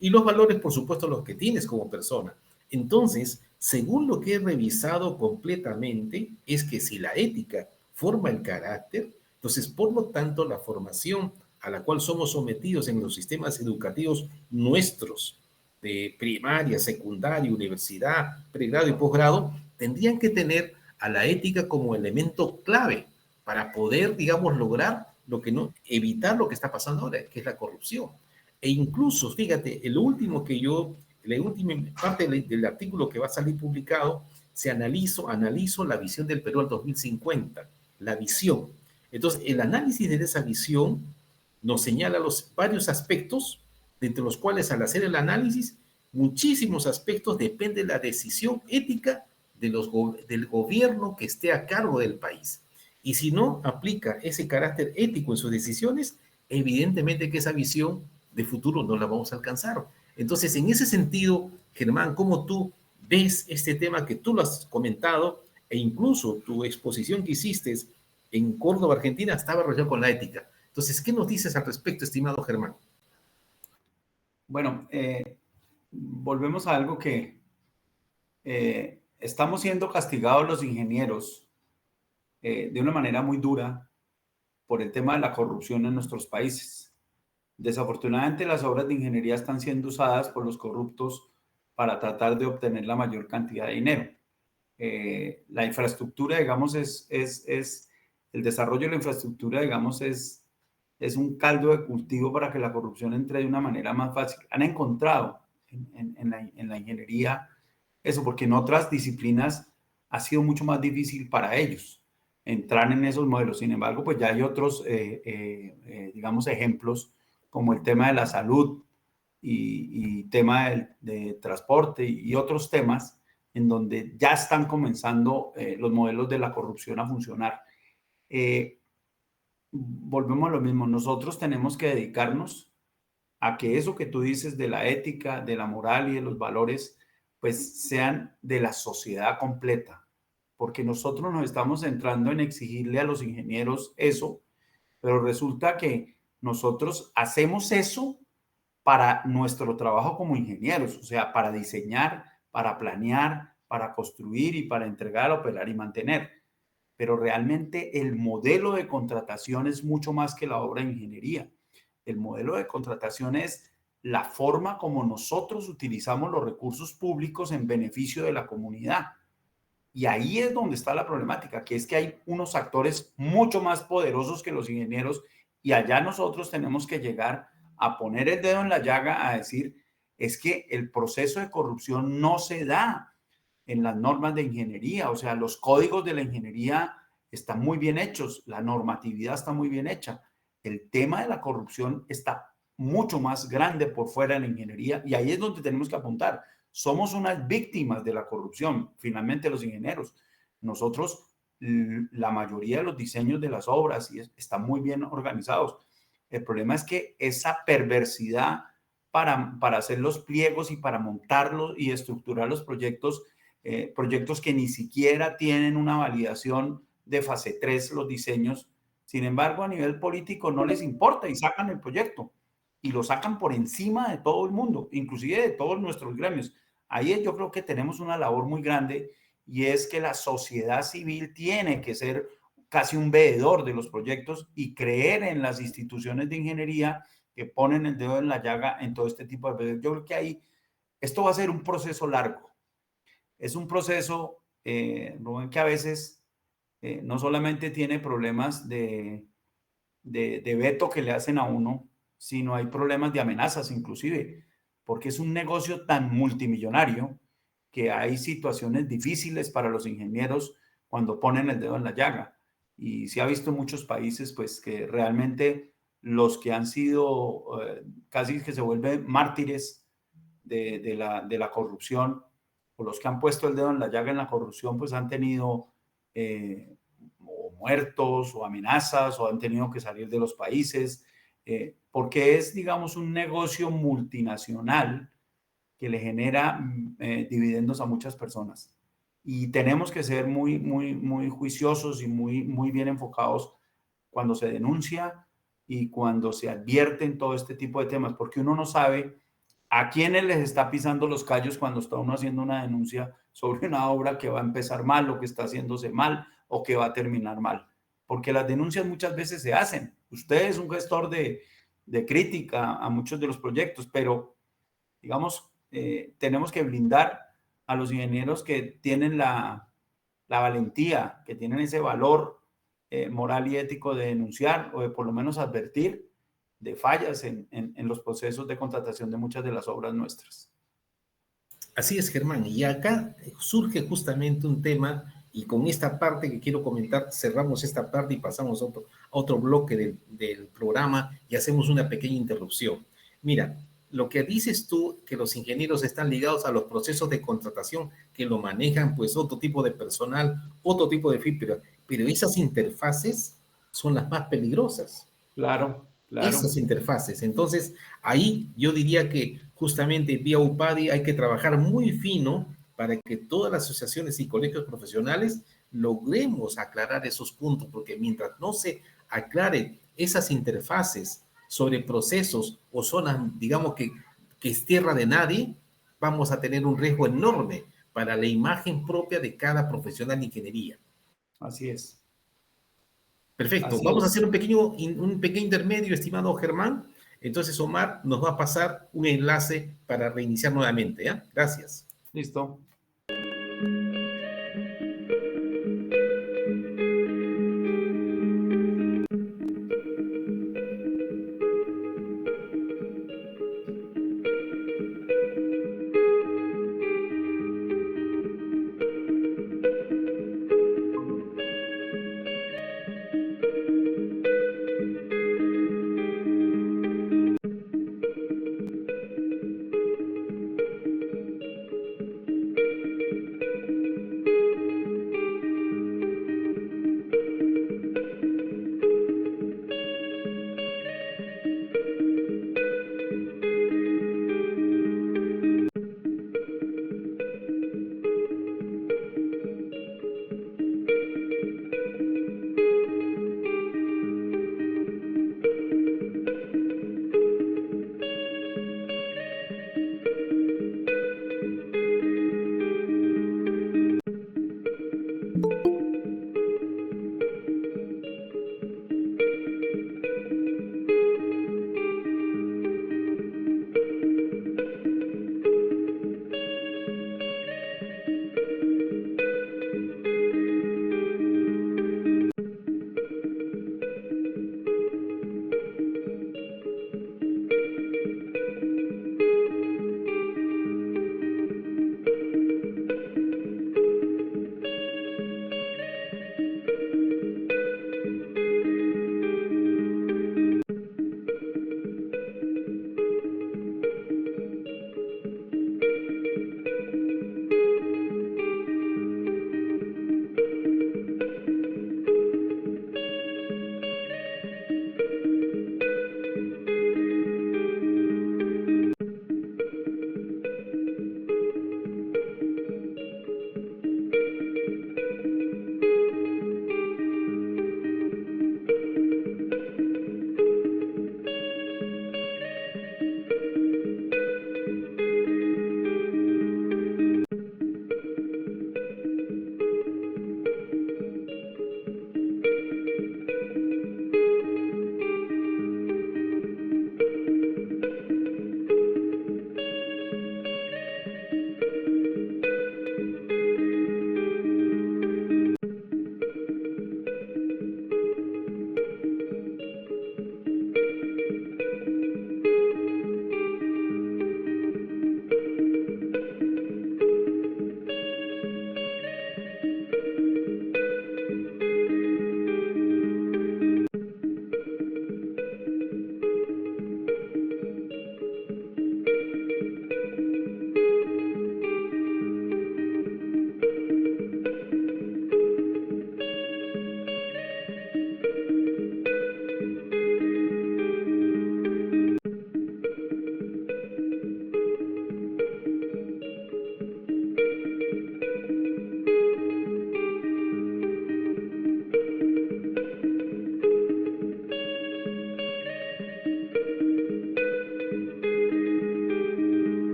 Y los valores, por supuesto, los que tienes como persona. Entonces, según lo que he revisado completamente, es que si la ética forma el carácter, entonces, por lo tanto, la formación a la cual somos sometidos en los sistemas educativos nuestros, de primaria, secundaria, universidad, pregrado y posgrado, tendrían que tener a la ética como elemento clave para poder, digamos, lograr lo que no, evitar lo que está pasando ahora, que es la corrupción. E incluso, fíjate, el último que yo, la última parte del artículo que va a salir publicado, analizo la visión del Perú al 2050, la visión. Entonces, el análisis de esa visión nos señala los varios aspectos, entre los cuales al hacer el análisis, muchísimos aspectos depende de la decisión ética del gobierno que esté a cargo del país. Y si no aplica ese carácter ético en sus decisiones, evidentemente que esa visión de futuro no la vamos a alcanzar. Entonces, en ese sentido, Germán, ¿cómo tú ves este tema que tú lo has comentado e incluso tu exposición que hiciste en Córdoba, Argentina, estaba relacionada con la ética? Entonces, ¿qué nos dices al respecto, estimado Germán? Bueno, volvemos a algo que estamos siendo castigados los ingenieros de una manera muy dura por el tema de la corrupción en nuestros países. Desafortunadamente, las obras de ingeniería están siendo usadas por los corruptos para tratar de obtener la mayor cantidad de dinero. La infraestructura, digamos, el desarrollo de la infraestructura, digamos, es un caldo de cultivo para que la corrupción entre de una manera más fácil. Han encontrado en la ingeniería eso, porque en otras disciplinas ha sido mucho más difícil para ellos entrar en esos modelos. Sin embargo, pues ya hay otros, digamos, ejemplos como el tema de la salud y tema de transporte y otros temas en donde ya están comenzando los modelos de la corrupción a funcionar. Volvemos a lo mismo, nosotros tenemos que dedicarnos a que eso que tú dices de la ética, de la moral y de los valores, pues sean de la sociedad completa, porque nosotros nos estamos centrando en exigirle a los ingenieros eso, pero resulta que nosotros hacemos eso para nuestro trabajo como ingenieros, o sea, para diseñar, para planear, para construir y para entregar, operar y mantener. Pero realmente el modelo de contratación es mucho más que la obra de ingeniería. El modelo de contratación es la forma como nosotros utilizamos los recursos públicos en beneficio de la comunidad. Y ahí es donde está la problemática, que es que hay unos actores mucho más poderosos que los ingenieros y allá nosotros tenemos que llegar a poner el dedo en la llaga, a decir, es que el proceso de corrupción no se da en las normas de ingeniería, o sea, los códigos de la ingeniería están muy bien hechos, la normatividad está muy bien hecha. El tema de la corrupción está mucho más grande por fuera de la ingeniería y ahí es donde tenemos que apuntar. Somos unas víctimas de la corrupción, finalmente los ingenieros. Nosotros, la mayoría de los diseños de las obras están muy bien organizados. El problema es que esa perversidad para hacer los pliegos y para montarlos y estructurar los proyectos, proyectos que ni siquiera tienen una validación de fase 3, los diseños. Sin embargo, a nivel político no les importa y sacan el proyecto y lo sacan por encima de todo el mundo, inclusive de todos nuestros gremios. Ahí yo creo que tenemos una labor muy grande y es que la sociedad civil tiene que ser casi un veedor de los proyectos y creer en las instituciones de ingeniería que ponen el dedo en la llaga en todo este tipo de proyectos. Yo creo que ahí esto va a ser un proceso largo. Es un proceso, Rubén, que a veces no solamente tiene problemas de veto que le hacen a uno, sino hay problemas de amenazas inclusive, porque es un negocio tan multimillonario que hay situaciones difíciles para los ingenieros cuando ponen el dedo en la llaga. Y se ha visto en muchos países, pues, que realmente los que han sido casi que se vuelven mártires de la corrupción, o los que han puesto el dedo en la llaga en la corrupción, pues han tenido o muertos o amenazas o han tenido que salir de los países, porque es, digamos, un negocio multinacional que le genera dividendos a muchas personas. Y tenemos que ser muy juiciosos y muy bien enfocados cuando se denuncia y cuando se advierten todo este tipo de temas, porque uno no sabe a quiénes les está pisando los callos cuando está uno haciendo una denuncia sobre una obra que va a empezar mal o que está haciéndose mal o que va a terminar mal. Porque las denuncias muchas veces se hacen. Usted es un gestor de crítica a muchos de los proyectos, pero digamos, tenemos que blindar a los ingenieros que tienen la valentía, que tienen ese valor moral y ético de denunciar o de por lo menos advertir de fallas en los procesos de contratación de muchas de las obras nuestras. Así es, Germán. Y acá surge justamente un tema, y con esta parte que quiero comentar, cerramos esta parte y pasamos a otro bloque del programa y hacemos una pequeña interrupción. Mira, lo que dices tú, que los ingenieros están ligados a los procesos de contratación, que lo manejan pues otro tipo de personal, otro tipo de fibra, pero esas interfaces son las más peligrosas. Claro, claro. Esas interfaces. Entonces, ahí yo diría que justamente vía UPADI hay que trabajar muy fino para que todas las asociaciones y colegios profesionales logremos aclarar esos puntos, porque mientras no se aclaren esas interfaces sobre procesos o zonas, digamos que es tierra de nadie, vamos a tener un riesgo enorme para la imagen propia de cada profesional de ingeniería. Así es. Perfecto. Así Vamos a es. hacer un pequeño intermedio, estimado Germán. Entonces Omar nos va a pasar un enlace para reiniciar nuevamente, ¿ya? Gracias. Listo.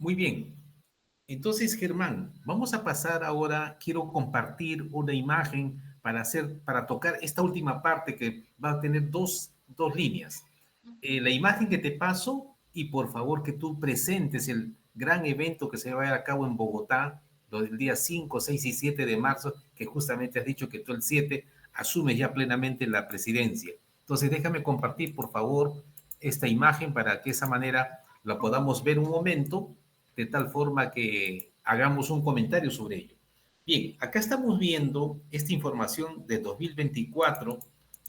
Muy bien. Entonces, Germán, vamos a pasar ahora, quiero compartir una imagen para tocar esta última parte que va a tener dos líneas. La imagen que te paso y por favor que tú presentes el gran evento que se va a llevar a cabo en Bogotá, el día 5, 6 y 7 de marzo, que justamente has dicho que tú el 7 asumes ya plenamente la presidencia. Entonces, déjame compartir, por favor, esta imagen para que de esa manera la podamos ver un momento de tal forma que hagamos un comentario sobre ello. Bien, acá estamos viendo esta información de 2024,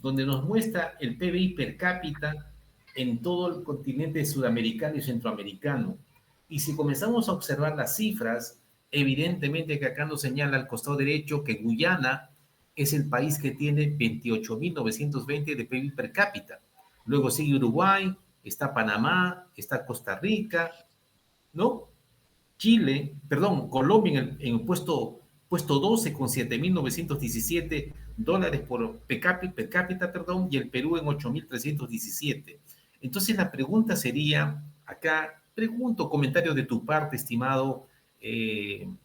donde nos muestra el PBI per cápita en todo el continente sudamericano y centroamericano. Y si comenzamos a observar las cifras, evidentemente que acá nos señala al costado derecho que Guyana es el país que tiene 28.920 de PIB per cápita. Luego sigue Uruguay, está Panamá, está Costa Rica, ¿no? Chile, perdón, Colombia en el puesto 12 con 7.917 dólares per cápita, perdón, y el Perú en 8.317. Entonces la pregunta sería, acá, pregunto, comentario de tu parte, estimado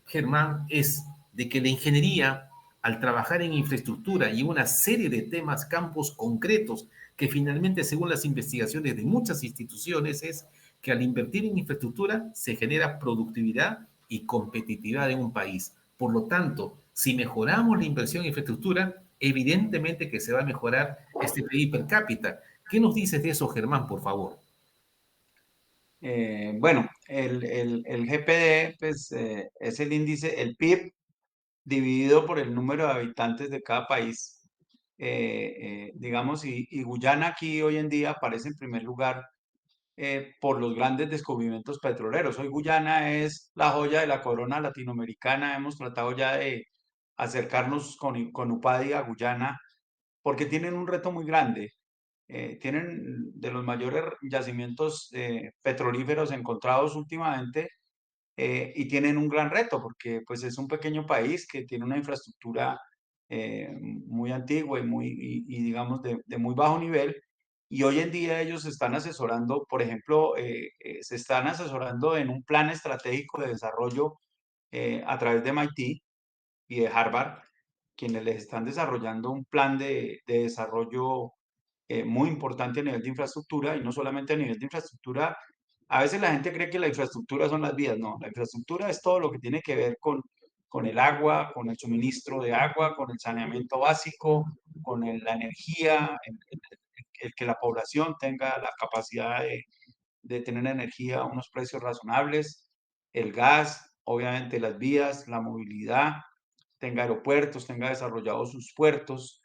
Germán, es de que la ingeniería, al trabajar en infraestructura y una serie de temas, campos concretos, que finalmente, según las investigaciones de muchas instituciones, es que al invertir en infraestructura se genera productividad y competitividad en un país. Por lo tanto, si mejoramos la inversión en infraestructura, evidentemente que se va a mejorar este PIB per cápita. ¿Qué nos dices de eso, Germán, por favor? Bueno, el GPD, pues, es el índice, el PIB dividido por el número de habitantes de cada país. Digamos, y Guyana aquí hoy en día aparece en primer lugar por los grandes descubrimientos petroleros. Hoy Guyana es la joya de la corona latinoamericana. Hemos tratado ya de acercarnos con UPADI a Guyana porque tienen un reto muy grande. Tienen de los mayores yacimientos petrolíferos encontrados últimamente, y tienen un gran reto porque pues es un pequeño país que tiene una infraestructura muy antigua y, digamos de muy bajo nivel. Y hoy en día ellos se están asesorando, por ejemplo, se están asesorando en un plan estratégico de desarrollo a través de MIT y de Harvard, quienes les están desarrollando un plan de desarrollo muy importante a nivel de infraestructura, y no solamente a nivel de infraestructura. A veces la gente cree que la infraestructura son las vías. No, la infraestructura es todo lo que tiene que ver con el agua, con el suministro de agua, con el saneamiento básico, con la energía, el que la población tenga la capacidad de tener energía a unos precios razonables, el gas, obviamente las vías, la movilidad, tenga aeropuertos, tenga desarrollados sus puertos,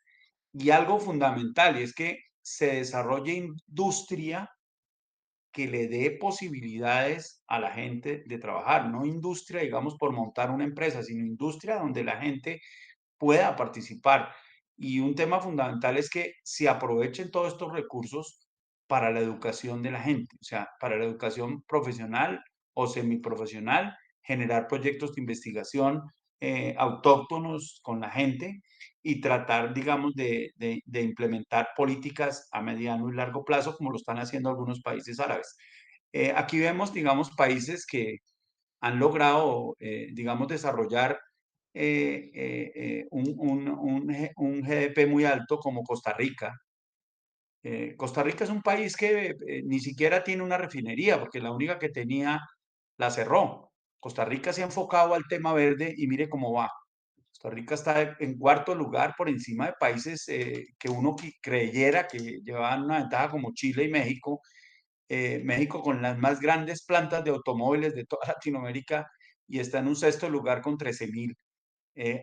y algo fundamental, y es que se desarrolle industria que le dé posibilidades a la gente de trabajar, no industria, digamos, por montar una empresa, sino industria donde la gente pueda participar. Y un tema fundamental es que se aprovechen todos estos recursos para la educación de la gente, o sea, para la educación profesional o semiprofesional, generar proyectos de investigación autóctonos con la gente y tratar, digamos, de implementar políticas a mediano y largo plazo, como lo están haciendo algunos países árabes. Aquí vemos, digamos, países que han logrado, digamos, desarrollar un GDP muy alto como Costa Rica. Costa Rica es un país que ni siquiera tiene una refinería, porque la única que tenía la cerró. Costa Rica se ha enfocado al tema verde y mire cómo va. Costa Rica está en cuarto lugar por encima de países que uno creyera que llevaban una ventaja como Chile y México. México con las más grandes plantas de automóviles de toda Latinoamérica y está en un sexto lugar con 13.000.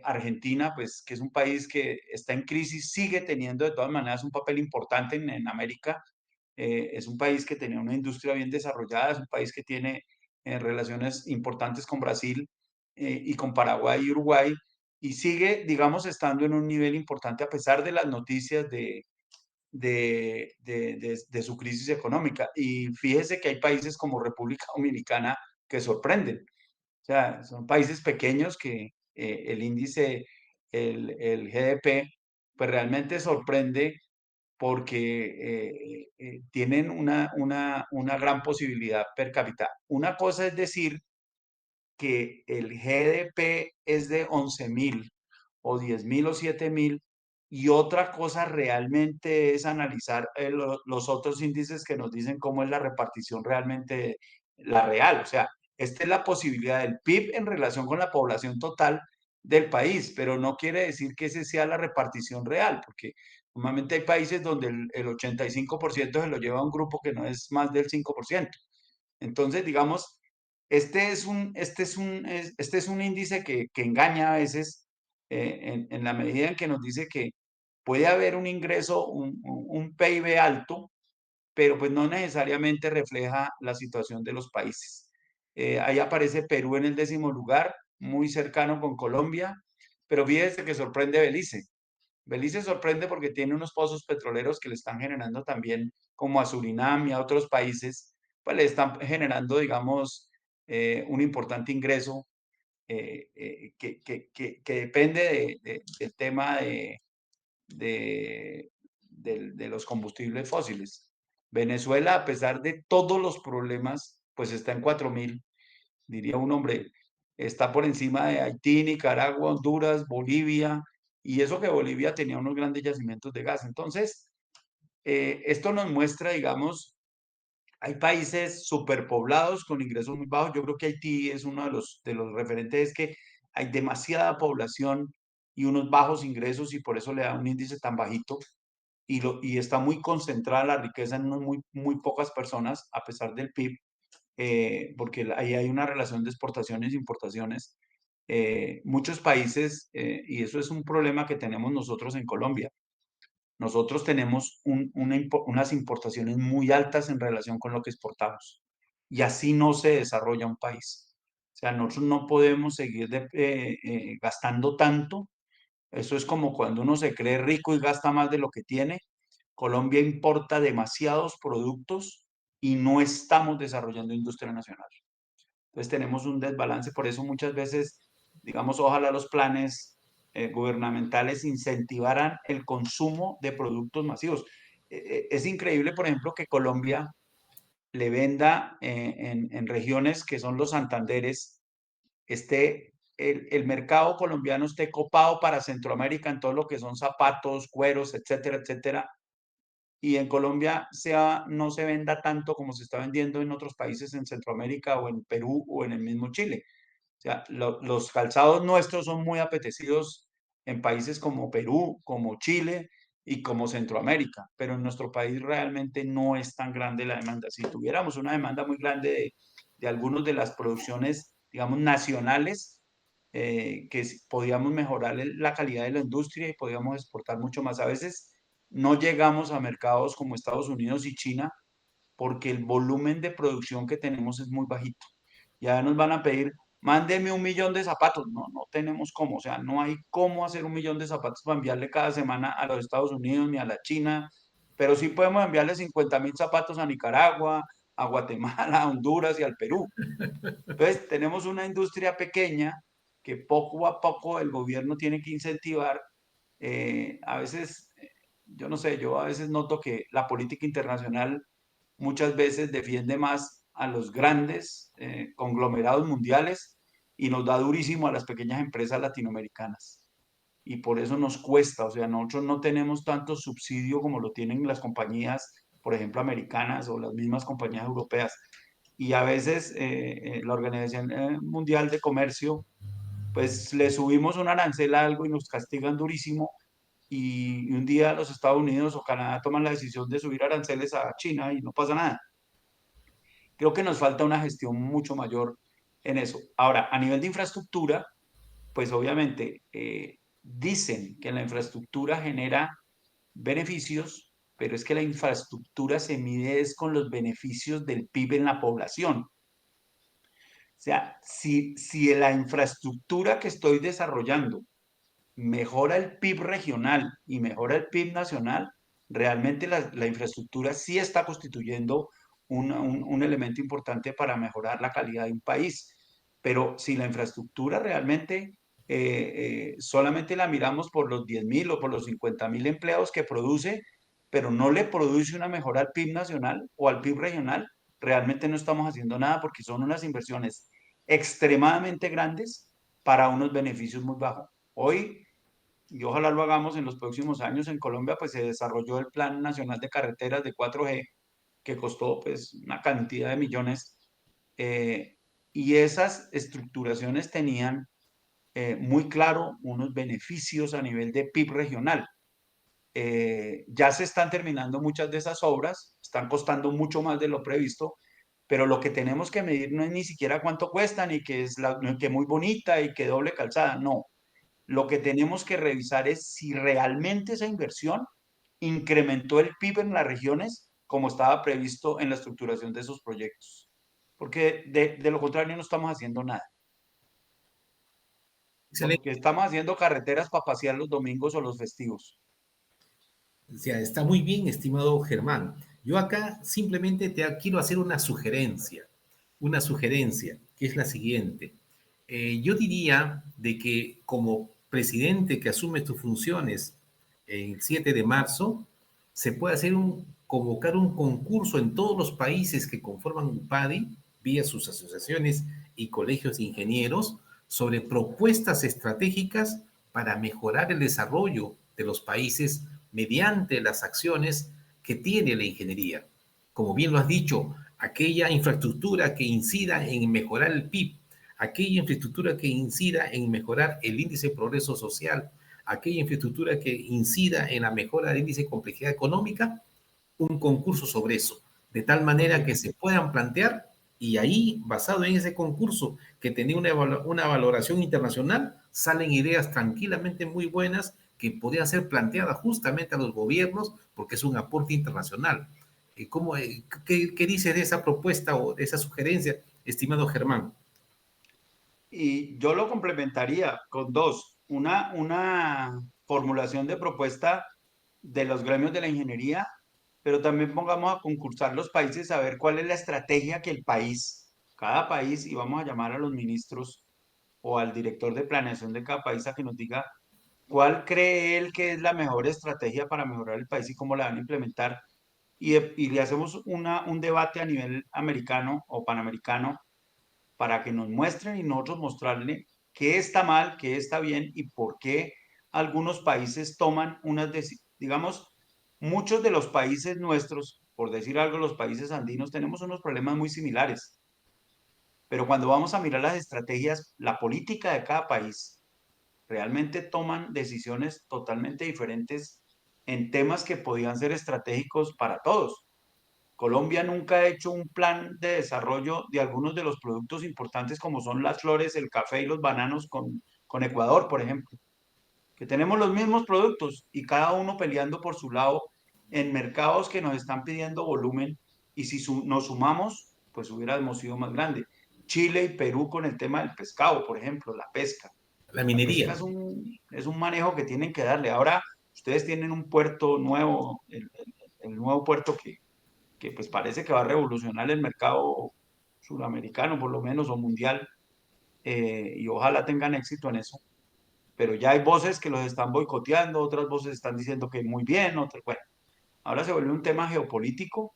Argentina, pues que es un país que está en crisis, sigue teniendo de todas maneras un papel importante en América. Es un país que tenía una industria bien desarrollada, es un país que tiene relaciones importantes con Brasil y con Paraguay y Uruguay, y sigue, digamos, estando en un nivel importante a pesar de las noticias de su crisis económica. Y fíjese que hay países como República Dominicana que sorprenden. O sea, son países pequeños que el índice, el GDP, pues realmente sorprende porque tienen una gran posibilidad per cápita. Una cosa es decir que el GDP es de 11.000 o 10.000 o 7.000, y otra cosa realmente es analizar los otros índices que nos dicen cómo es la repartición realmente, la real. O sea, esta es la posibilidad del PIB en relación con la población total del país, pero no quiere decir que esa sea la repartición real, porque normalmente hay países donde el 85% se lo lleva a un grupo que no es más del 5%. Entonces, digamos, este es un índice que engaña a veces en la medida en que nos dice que puede haber un ingreso, un PIB alto, pero pues no necesariamente refleja la situación de los países. Ahí aparece Perú en el 10.º lugar, muy cercano con Colombia, pero fíjese que sorprende Belice. Belice sorprende porque tiene unos pozos petroleros que le están generando también, como a Surinam y a otros países, pues le están generando, digamos, un importante ingreso que depende del tema de, de los combustibles fósiles. Venezuela, a pesar de todos los problemas, pues está en 4.000, diría un hombre, está por encima de Haití, Nicaragua, Honduras, Bolivia, y eso que Bolivia tenía unos grandes yacimientos de gas. Entonces, esto nos muestra, digamos, hay países superpoblados con ingresos muy bajos. Yo creo que Haití es uno de los referentes, es que hay demasiada población y unos bajos ingresos y por eso le da un índice tan bajito y está muy concentrada la riqueza en muy, muy pocas personas, a pesar del PIB, porque ahí hay una relación de exportaciones e importaciones. Muchos países, y eso es un problema que tenemos nosotros en Colombia, nosotros tenemos unas importaciones muy altas en relación con lo que exportamos y así no se desarrolla un país. O sea, nosotros no podemos seguir gastando tanto. Eso es como cuando uno se cree rico y gasta más de lo que tiene. Colombia importa demasiados productos y no estamos desarrollando industria nacional. Entonces tenemos un desbalance, por eso muchas veces, digamos, ojalá los planes gubernamentales incentivaran el consumo de productos masivos. Es increíble, por ejemplo, que Colombia le venda en regiones que son los Santanderes, el mercado colombiano esté copado para Centroamérica en todo lo que son zapatos, cueros, etcétera, etcétera, y en Colombia no se venda tanto como se está vendiendo en otros países en Centroamérica o en Perú o en el mismo Chile. O sea, los calzados nuestros son muy apetecidos en países como Perú, como Chile y como Centroamérica, pero en nuestro país realmente no es tan grande la demanda. Si tuviéramos una demanda muy grande de algunas de las producciones, digamos, nacionales, podíamos mejorar la calidad de la industria y podíamos exportar mucho más. A veces no llegamos a mercados como Estados Unidos y China porque el volumen de producción que tenemos es muy bajito. Ya nos van a pedir, mándeme 1.000.000 de zapatos. No, no tenemos cómo. O sea, no hay cómo hacer 1.000.000 de zapatos para enviarle cada semana a los Estados Unidos ni a la China, pero sí podemos enviarle 50.000 zapatos a Nicaragua, a Guatemala, a Honduras y al Perú. Entonces, tenemos una industria pequeña que poco a poco el gobierno tiene que incentivar. A veces, yo no sé, yo a veces noto que la política internacional muchas veces defiende más a los grandes conglomerados mundiales y nos da durísimo a las pequeñas empresas latinoamericanas. Y por eso nos cuesta, o sea, nosotros no tenemos tanto subsidio como lo tienen las compañías, por ejemplo, americanas o las mismas compañías europeas. Y a veces la Organización Mundial de Comercio, pues le subimos un arancel a algo y nos castigan durísimo y un día los Estados Unidos o Canadá toman la decisión de subir aranceles a China y no pasa nada. Creo que nos falta una gestión mucho mayor en eso. Ahora, a nivel de infraestructura, pues obviamente dicen que la infraestructura genera beneficios, pero es que la infraestructura se mide es con los beneficios del PIB en la población. O sea, si la infraestructura que estoy desarrollando mejora el PIB regional y mejora el PIB nacional, realmente la infraestructura sí está constituyendo un elemento importante para mejorar la calidad de un país. Pero si la infraestructura realmente solamente la miramos por los 10.000 o por los 50.000 empleados que produce, pero no le produce una mejora al PIB nacional o al PIB regional, realmente no estamos haciendo nada porque son unas inversiones extremadamente grandes para unos beneficios muy bajos. Hoy, y ojalá lo hagamos en los próximos años, en Colombia pues se desarrolló el Plan Nacional de Carreteras de 4G, que costó pues una cantidad de millones, eh, y esas estructuraciones tenían muy claro unos beneficios a nivel de PIB regional. Ya se están terminando muchas de esas obras, están costando mucho más de lo previsto, pero lo que tenemos que medir no es ni siquiera cuánto cuestan y que es que muy bonita y que doble calzada, no. Lo que tenemos que revisar es si realmente esa inversión incrementó el PIB en las regiones como estaba previsto en la estructuración de esos proyectos. Porque de lo contrario no estamos haciendo nada. Excelente. porque estamos haciendo carreteras para pasear los domingos o los festivos. O sea, está muy bien, estimado Germán. Yo acá simplemente quiero hacer una sugerencia, que es la siguiente. Yo diría de que como presidente que asume tus funciones el 7 de marzo, se puede convocar un concurso en todos los países que conforman UPADI, vía sus asociaciones y colegios de ingenieros, sobre propuestas estratégicas para mejorar el desarrollo de los países mediante las acciones que tiene la ingeniería. Como bien lo has dicho, aquella infraestructura que incida en mejorar el PIB, aquella infraestructura que incida en mejorar el índice de progreso social, aquella infraestructura que incida en la mejora del índice de complejidad económica, un concurso sobre eso, de tal manera que se puedan plantear y ahí, basado en ese concurso que tenía una valoración internacional, salen ideas tranquilamente muy buenas que podrían ser planteadas justamente a los gobiernos porque es un aporte internacional. ¿Qué dice de esa propuesta o de esa sugerencia, estimado Germán? Y yo lo complementaría con dos. Una formulación de propuesta de los gremios de la ingeniería, pero también pongamos a concursar los países a ver cuál es la estrategia que el país, cada país, y vamos a llamar a los ministros o al director de planeación de cada país a que nos diga cuál cree él que es la mejor estrategia para mejorar el país y cómo la van a implementar. Y le hacemos un debate a nivel americano o panamericano para que nos muestren y nosotros mostrarle qué está mal, qué está bien y por qué algunos países toman unas decisiones. Digamos, muchos de los países nuestros, por decir algo, los países andinos, tenemos unos problemas muy similares. Pero cuando vamos a mirar las estrategias, la política de cada país, realmente toman decisiones totalmente diferentes en temas que podían ser estratégicos para todos. Colombia nunca ha hecho un plan de desarrollo de algunos de los productos importantes como son las flores, el café y los bananos con Ecuador, por ejemplo, que tenemos los mismos productos y cada uno peleando por su lado en mercados que nos están pidiendo volumen y si nos sumamos, pues hubiéramos sido más grande. Chile y Perú con el tema del pescado, por ejemplo, la pesca. La La pesca minería. es un manejo que tienen que darle. Ahora ustedes tienen un puerto nuevo, el nuevo puerto que pues parece que va a revolucionar el mercado suramericano por lo menos o mundial y ojalá tengan éxito en eso. Pero ya hay voces que los están boicoteando, otras voces están diciendo que muy bien, otras, bueno, ahora se vuelve un tema geopolítico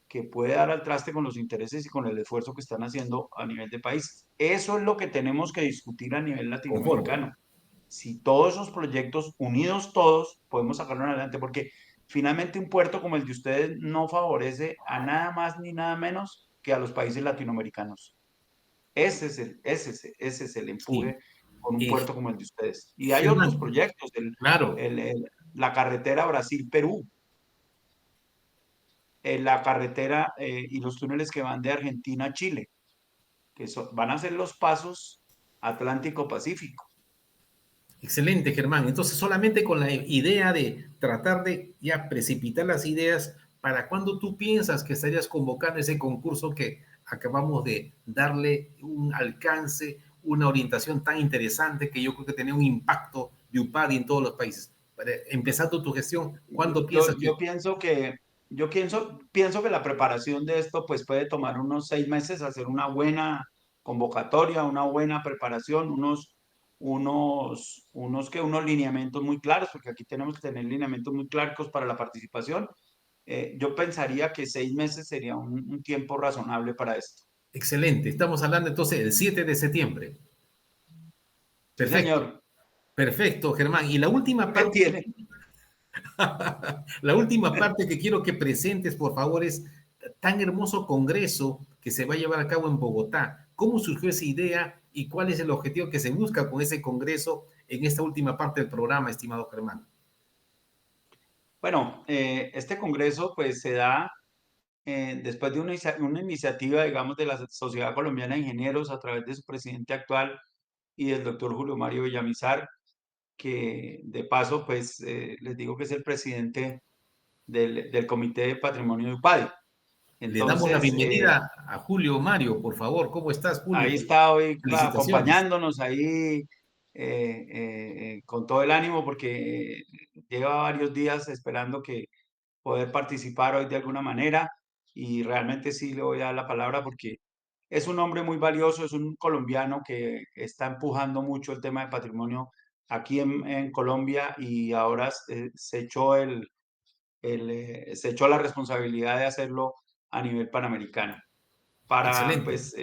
que puede dar al traste con los intereses y con el esfuerzo que están haciendo a nivel de países. Eso es lo que tenemos que discutir a nivel Conforme. latinoamericano. Si todos esos proyectos, unidos todos, podemos sacarlo adelante, porque finalmente un puerto como el de ustedes no favorece a nada más ni nada menos que a los países latinoamericanos. Ese es el Sí. empuje con un Eh, puerto como el de ustedes. Y hay otros Germán, proyectos, claro, la carretera Brasil-Perú, la carretera y los túneles que van de Argentina a Chile, que van a ser los pasos Atlántico-Pacífico. excelente, Germán. Entonces, solamente con la idea de tratar de ya precipitar las ideas, ¿para cuándo tú piensas que estarías convocando ese concurso que acabamos de darle un alcance, una orientación tan interesante que yo creo que tenía un impacto de UPADI en todos los países? Empezando tu gestión, ¿cuándo piensas Yo que pienso que, yo pienso que la preparación de esto pues puede tomar unos 6 meses, hacer una buena convocatoria, una buena preparación, unos lineamientos muy claros, porque aquí tenemos que tener lineamientos muy claros para la participación. Yo pensaría que 6 meses sería un tiempo razonable para esto. excelente? Estamos hablando entonces del 7 de septiembre. Sí, Perfecto, señor. perfecto, Germán. Y la última ¿Qué parte tiene? La última parte que quiero que presentes, por favor, es tan hermoso congreso que se va a llevar a cabo en Bogotá. ¿Cómo surgió esa idea y cuál es el objetivo que se busca con ese congreso en esta última parte del programa, estimado Germán? Bueno, este congreso pues se da después de una iniciativa, digamos, de la Sociedad Colombiana de Ingenieros a través de su presidente actual y del doctor Julio Mario Villamizar, que de paso, pues les digo que es el presidente del Comité de Patrimonio de UPADI. Le damos la Entonces, bienvenida a Julio Mario, por favor. ¿Cómo estás, Julio? ahí está hoy Felicitaciones. acompañándonos ahí. con todo el ánimo porque lleva varios días esperando que poder participar hoy de alguna manera y realmente sí le voy a dar la palabra porque es un hombre muy valioso, es un colombiano que está empujando mucho el tema de patrimonio aquí en Colombia y ahora se echó se echó la responsabilidad de hacerlo a nivel panamericano. Para, Excelente. pues,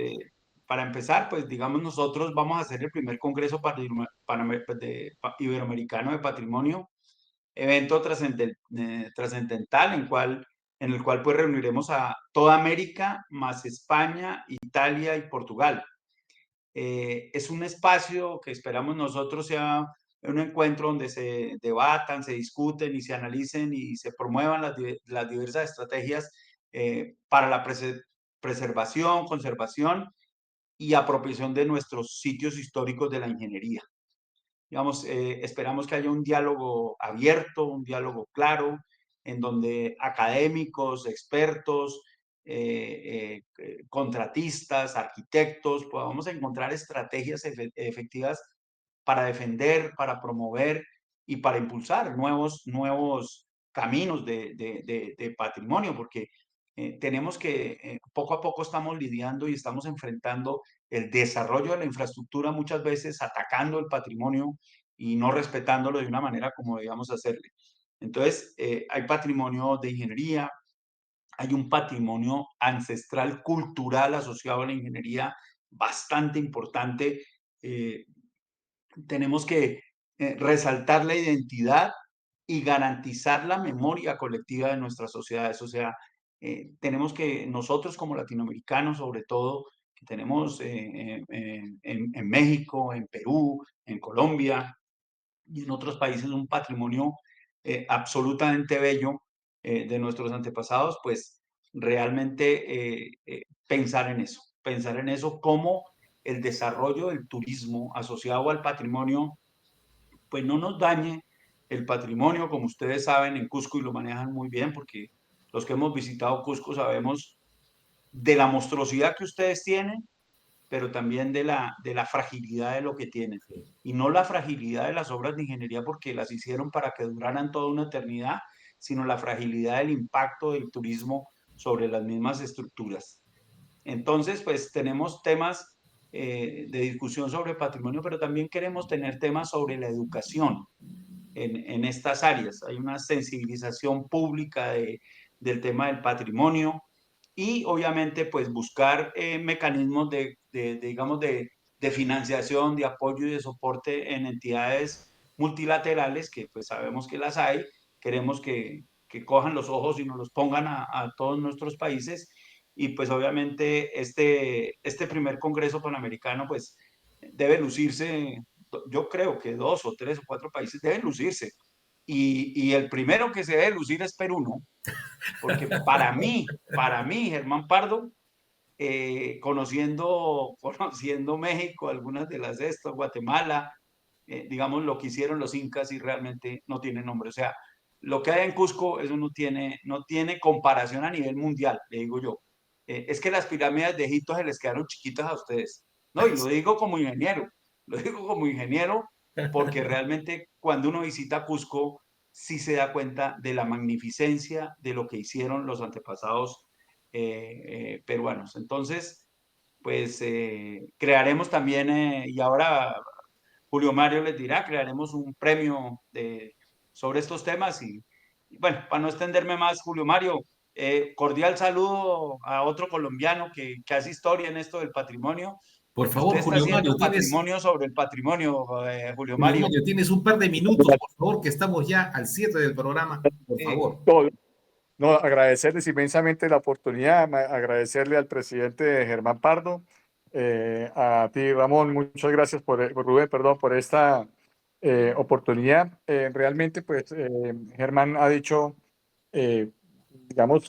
para empezar, pues digamos nosotros vamos a hacer el primer Congreso Iberoamericano de Patrimonio, evento trascendental en el cual pues reuniremos a toda América, más España, Italia y Portugal. Es un espacio que esperamos nosotros sea un encuentro donde se debatan, se discuten y se analicen y se promuevan las diversas estrategias para la preservación, conservación y apropiación de nuestros sitios históricos de la ingeniería. Digamos, esperamos que haya un diálogo abierto, un diálogo claro, en donde académicos, expertos, contratistas, arquitectos, podamos encontrar estrategias efectivas para defender, para promover y para impulsar nuevos caminos de patrimonio, porque tenemos que, poco a poco estamos lidiando y estamos enfrentando el desarrollo de la infraestructura, muchas veces atacando el patrimonio y no respetándolo de una manera como debíamos hacerle. Entonces, hay patrimonio de ingeniería, hay un patrimonio ancestral cultural asociado a la ingeniería bastante importante. Eh, Tenemos que resaltar la identidad y garantizar la memoria colectiva de nuestras sociedades. O sea, tenemos que nosotros como latinoamericanos, sobre todo, que tenemos en México, en Perú, en Colombia y en otros países un patrimonio absolutamente bello de nuestros antepasados, pues realmente pensar en eso como el desarrollo del turismo asociado al patrimonio, pues no nos dañe el patrimonio, como ustedes saben, en Cusco y lo manejan muy bien, porque los que hemos visitado Cusco sabemos de la monstruosidad que ustedes tienen, pero también de la fragilidad de lo que tienen. Y no la fragilidad de las obras de ingeniería porque las hicieron para que duraran toda una eternidad, sino la fragilidad del impacto del turismo sobre las mismas estructuras. Entonces, pues tenemos temas de discusión sobre patrimonio, pero también queremos tener temas sobre la educación en estas áreas. Hay una sensibilización pública del tema del patrimonio y obviamente pues buscar mecanismos digamos, de financiación, de apoyo y de soporte en entidades multilaterales que pues sabemos que las hay. Queremos que cojan los ojos y nos los pongan a todos nuestros países y pues obviamente este primer Congreso Panamericano pues debe lucirse. Yo creo que 2 o 3 o 4 países deben lucirse. Y el primero que se debe lucir es Perú, ¿no? Porque para mí, Germán Pardo, conociendo México, algunas de las de estas, Guatemala, digamos, lo que hicieron los incas y realmente no tiene nombre. O sea, lo que hay en Cusco, eso no tiene comparación a nivel mundial, le digo yo. Es que las pirámides de Egipto se les quedaron chiquitas a ustedes. No, y lo digo como ingeniero, porque realmente cuando uno visita Cusco, sí se da cuenta de la magnificencia de lo que hicieron los antepasados peruanos. Entonces, pues crearemos también, y ahora Julio Mario les dirá, crearemos un premio sobre estos temas y bueno, para no extenderme más, Julio Mario, cordial saludo a otro colombiano que hace historia en esto del patrimonio, Por porque usted favor, está Julio haciendo Mario, patrimonio sobre el patrimonio, Julio Julio Mario. Mario, tienes un par de minutos, por favor, que estamos ya al cierre del programa. Por favor. Todo. No, agradecerles inmensamente la oportunidad, agradecerle al presidente Germán Pardo, a ti, Ramón, muchas gracias por Rubén, perdón, por esta oportunidad. Realmente, pues, Germán ha dicho, digamos,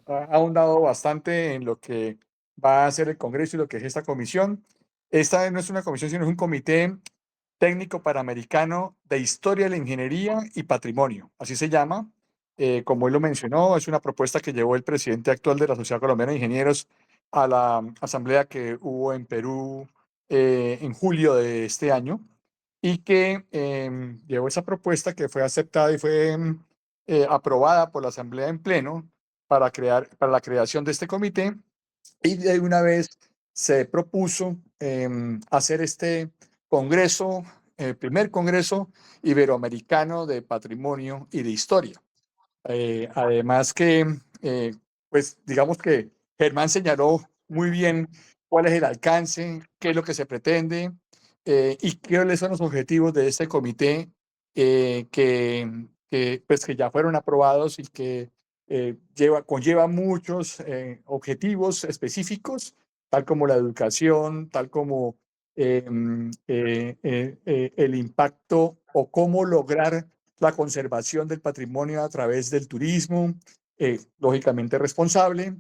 ha ahondado bastante en lo que va a ser el Congreso y lo que es esta comisión. Esta no es una comisión, sino es un comité técnico panamericano de historia de la ingeniería y patrimonio, así se llama. Como él lo mencionó, es una propuesta que llevó el presidente actual de la Sociedad Colombiana de Ingenieros a la asamblea que hubo en Perú en julio de este año. y que llevó esa propuesta que fue aceptada y fue aprobada por la Asamblea en pleno para la creación de este comité, y de una vez se propuso hacer este congreso, el primer congreso iberoamericano de patrimonio y de historia. Además que, pues digamos que Germán señaló muy bien cuál es el alcance, qué es lo que se pretende y cuáles son los objetivos de este comité pues, que ya fueron aprobados y que conlleva muchos objetivos específicos, tal como la educación, tal como el impacto o cómo lograr la conservación del patrimonio a través del turismo, lógicamente responsable.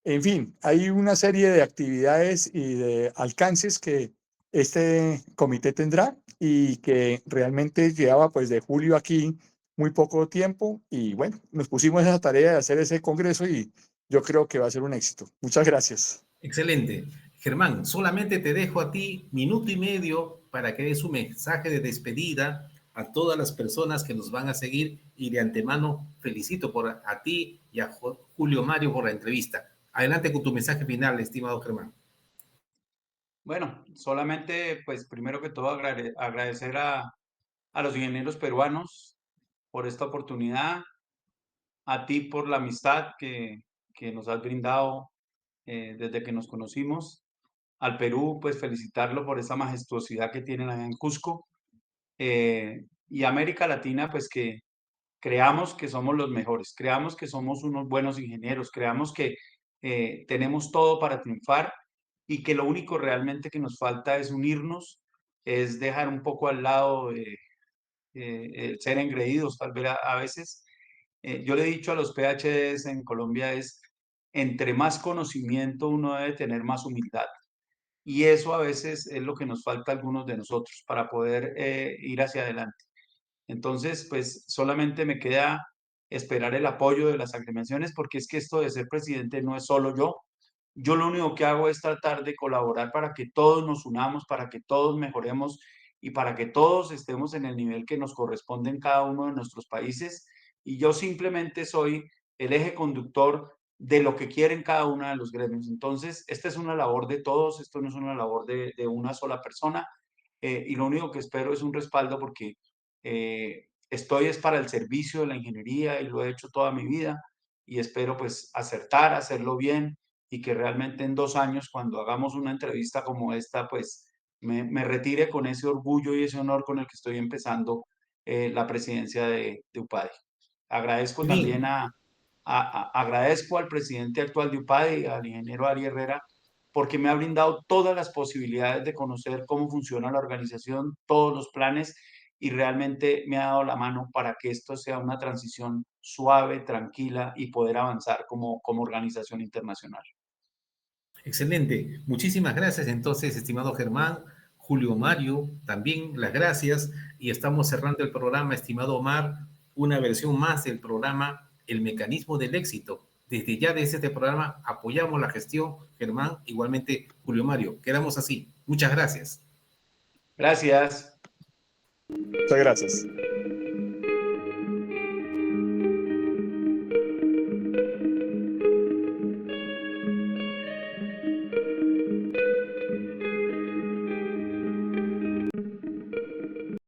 En fin, hay una serie de actividades y de alcances que este comité tendrá y que realmente llevaba pues de julio aquí muy poco tiempo y bueno, nos pusimos esa tarea de hacer ese congreso y yo creo que va a ser un éxito. Muchas gracias. Excelente. Germán, solamente te dejo a ti minuto y medio para que des un mensaje de despedida a todas las personas que nos van a seguir y de antemano felicito a ti y a Julio Mario por la entrevista. Adelante con tu mensaje final, estimado Germán. Bueno, solamente, pues primero que todo agradecer a los ingenieros peruanos por esta oportunidad, a ti por la amistad que nos has brindado desde que nos conocimos, al Perú, pues felicitarlo por esa majestuosidad que tienen allá en Cusco, y América Latina, pues que creamos que somos los mejores, creamos que somos unos buenos ingenieros, creamos que tenemos todo para triunfar y que lo único realmente que nos falta es unirnos, es dejar un poco al lado el ser engreídos tal vez a veces. Yo le he dicho a los PhDs en Colombia es, entre más conocimiento uno debe tener más humildad. Y eso a veces es lo que nos falta a algunos de nosotros para poder ir hacia adelante. Entonces, pues solamente me queda esperar el apoyo de las agremiaciones, porque es que esto de ser presidente no es solo yo. Yo lo único que hago es tratar de colaborar para que todos nos unamos, para que todos mejoremos y para que todos estemos en el nivel que nos corresponde en cada uno de nuestros países. Y yo simplemente soy el eje conductor de lo que quieren cada uno de los gremios. Entonces, esta es una labor de todos, esto no es una labor de una sola persona. Y lo único que espero es un respaldo porque estoy es para el servicio de la ingeniería y lo he hecho toda mi vida y espero pues acertar, hacerlo bien y que realmente en 2 años cuando hagamos una entrevista como esta pues me retire con ese orgullo y ese honor con el que estoy empezando la presidencia de UPADI. Agradezco también Bien, agradezco al presidente actual de UPADI, al ingeniero Ari Herrera, porque me ha brindado todas las posibilidades de conocer cómo funciona la organización, todos los planes y realmente me ha dado la mano para que esto sea una transición suave, tranquila y poder avanzar como organización internacional. excelente. Muchísimas gracias entonces, estimado Germán. Julio Mario, también las gracias. Y estamos cerrando el programa, estimado Omar, una versión más del programa El Mecanismo del Éxito. Desde ya, desde este programa, apoyamos la gestión, Germán, igualmente Julio Mario. Quedamos así. Muchas gracias. Gracias. Muchas gracias.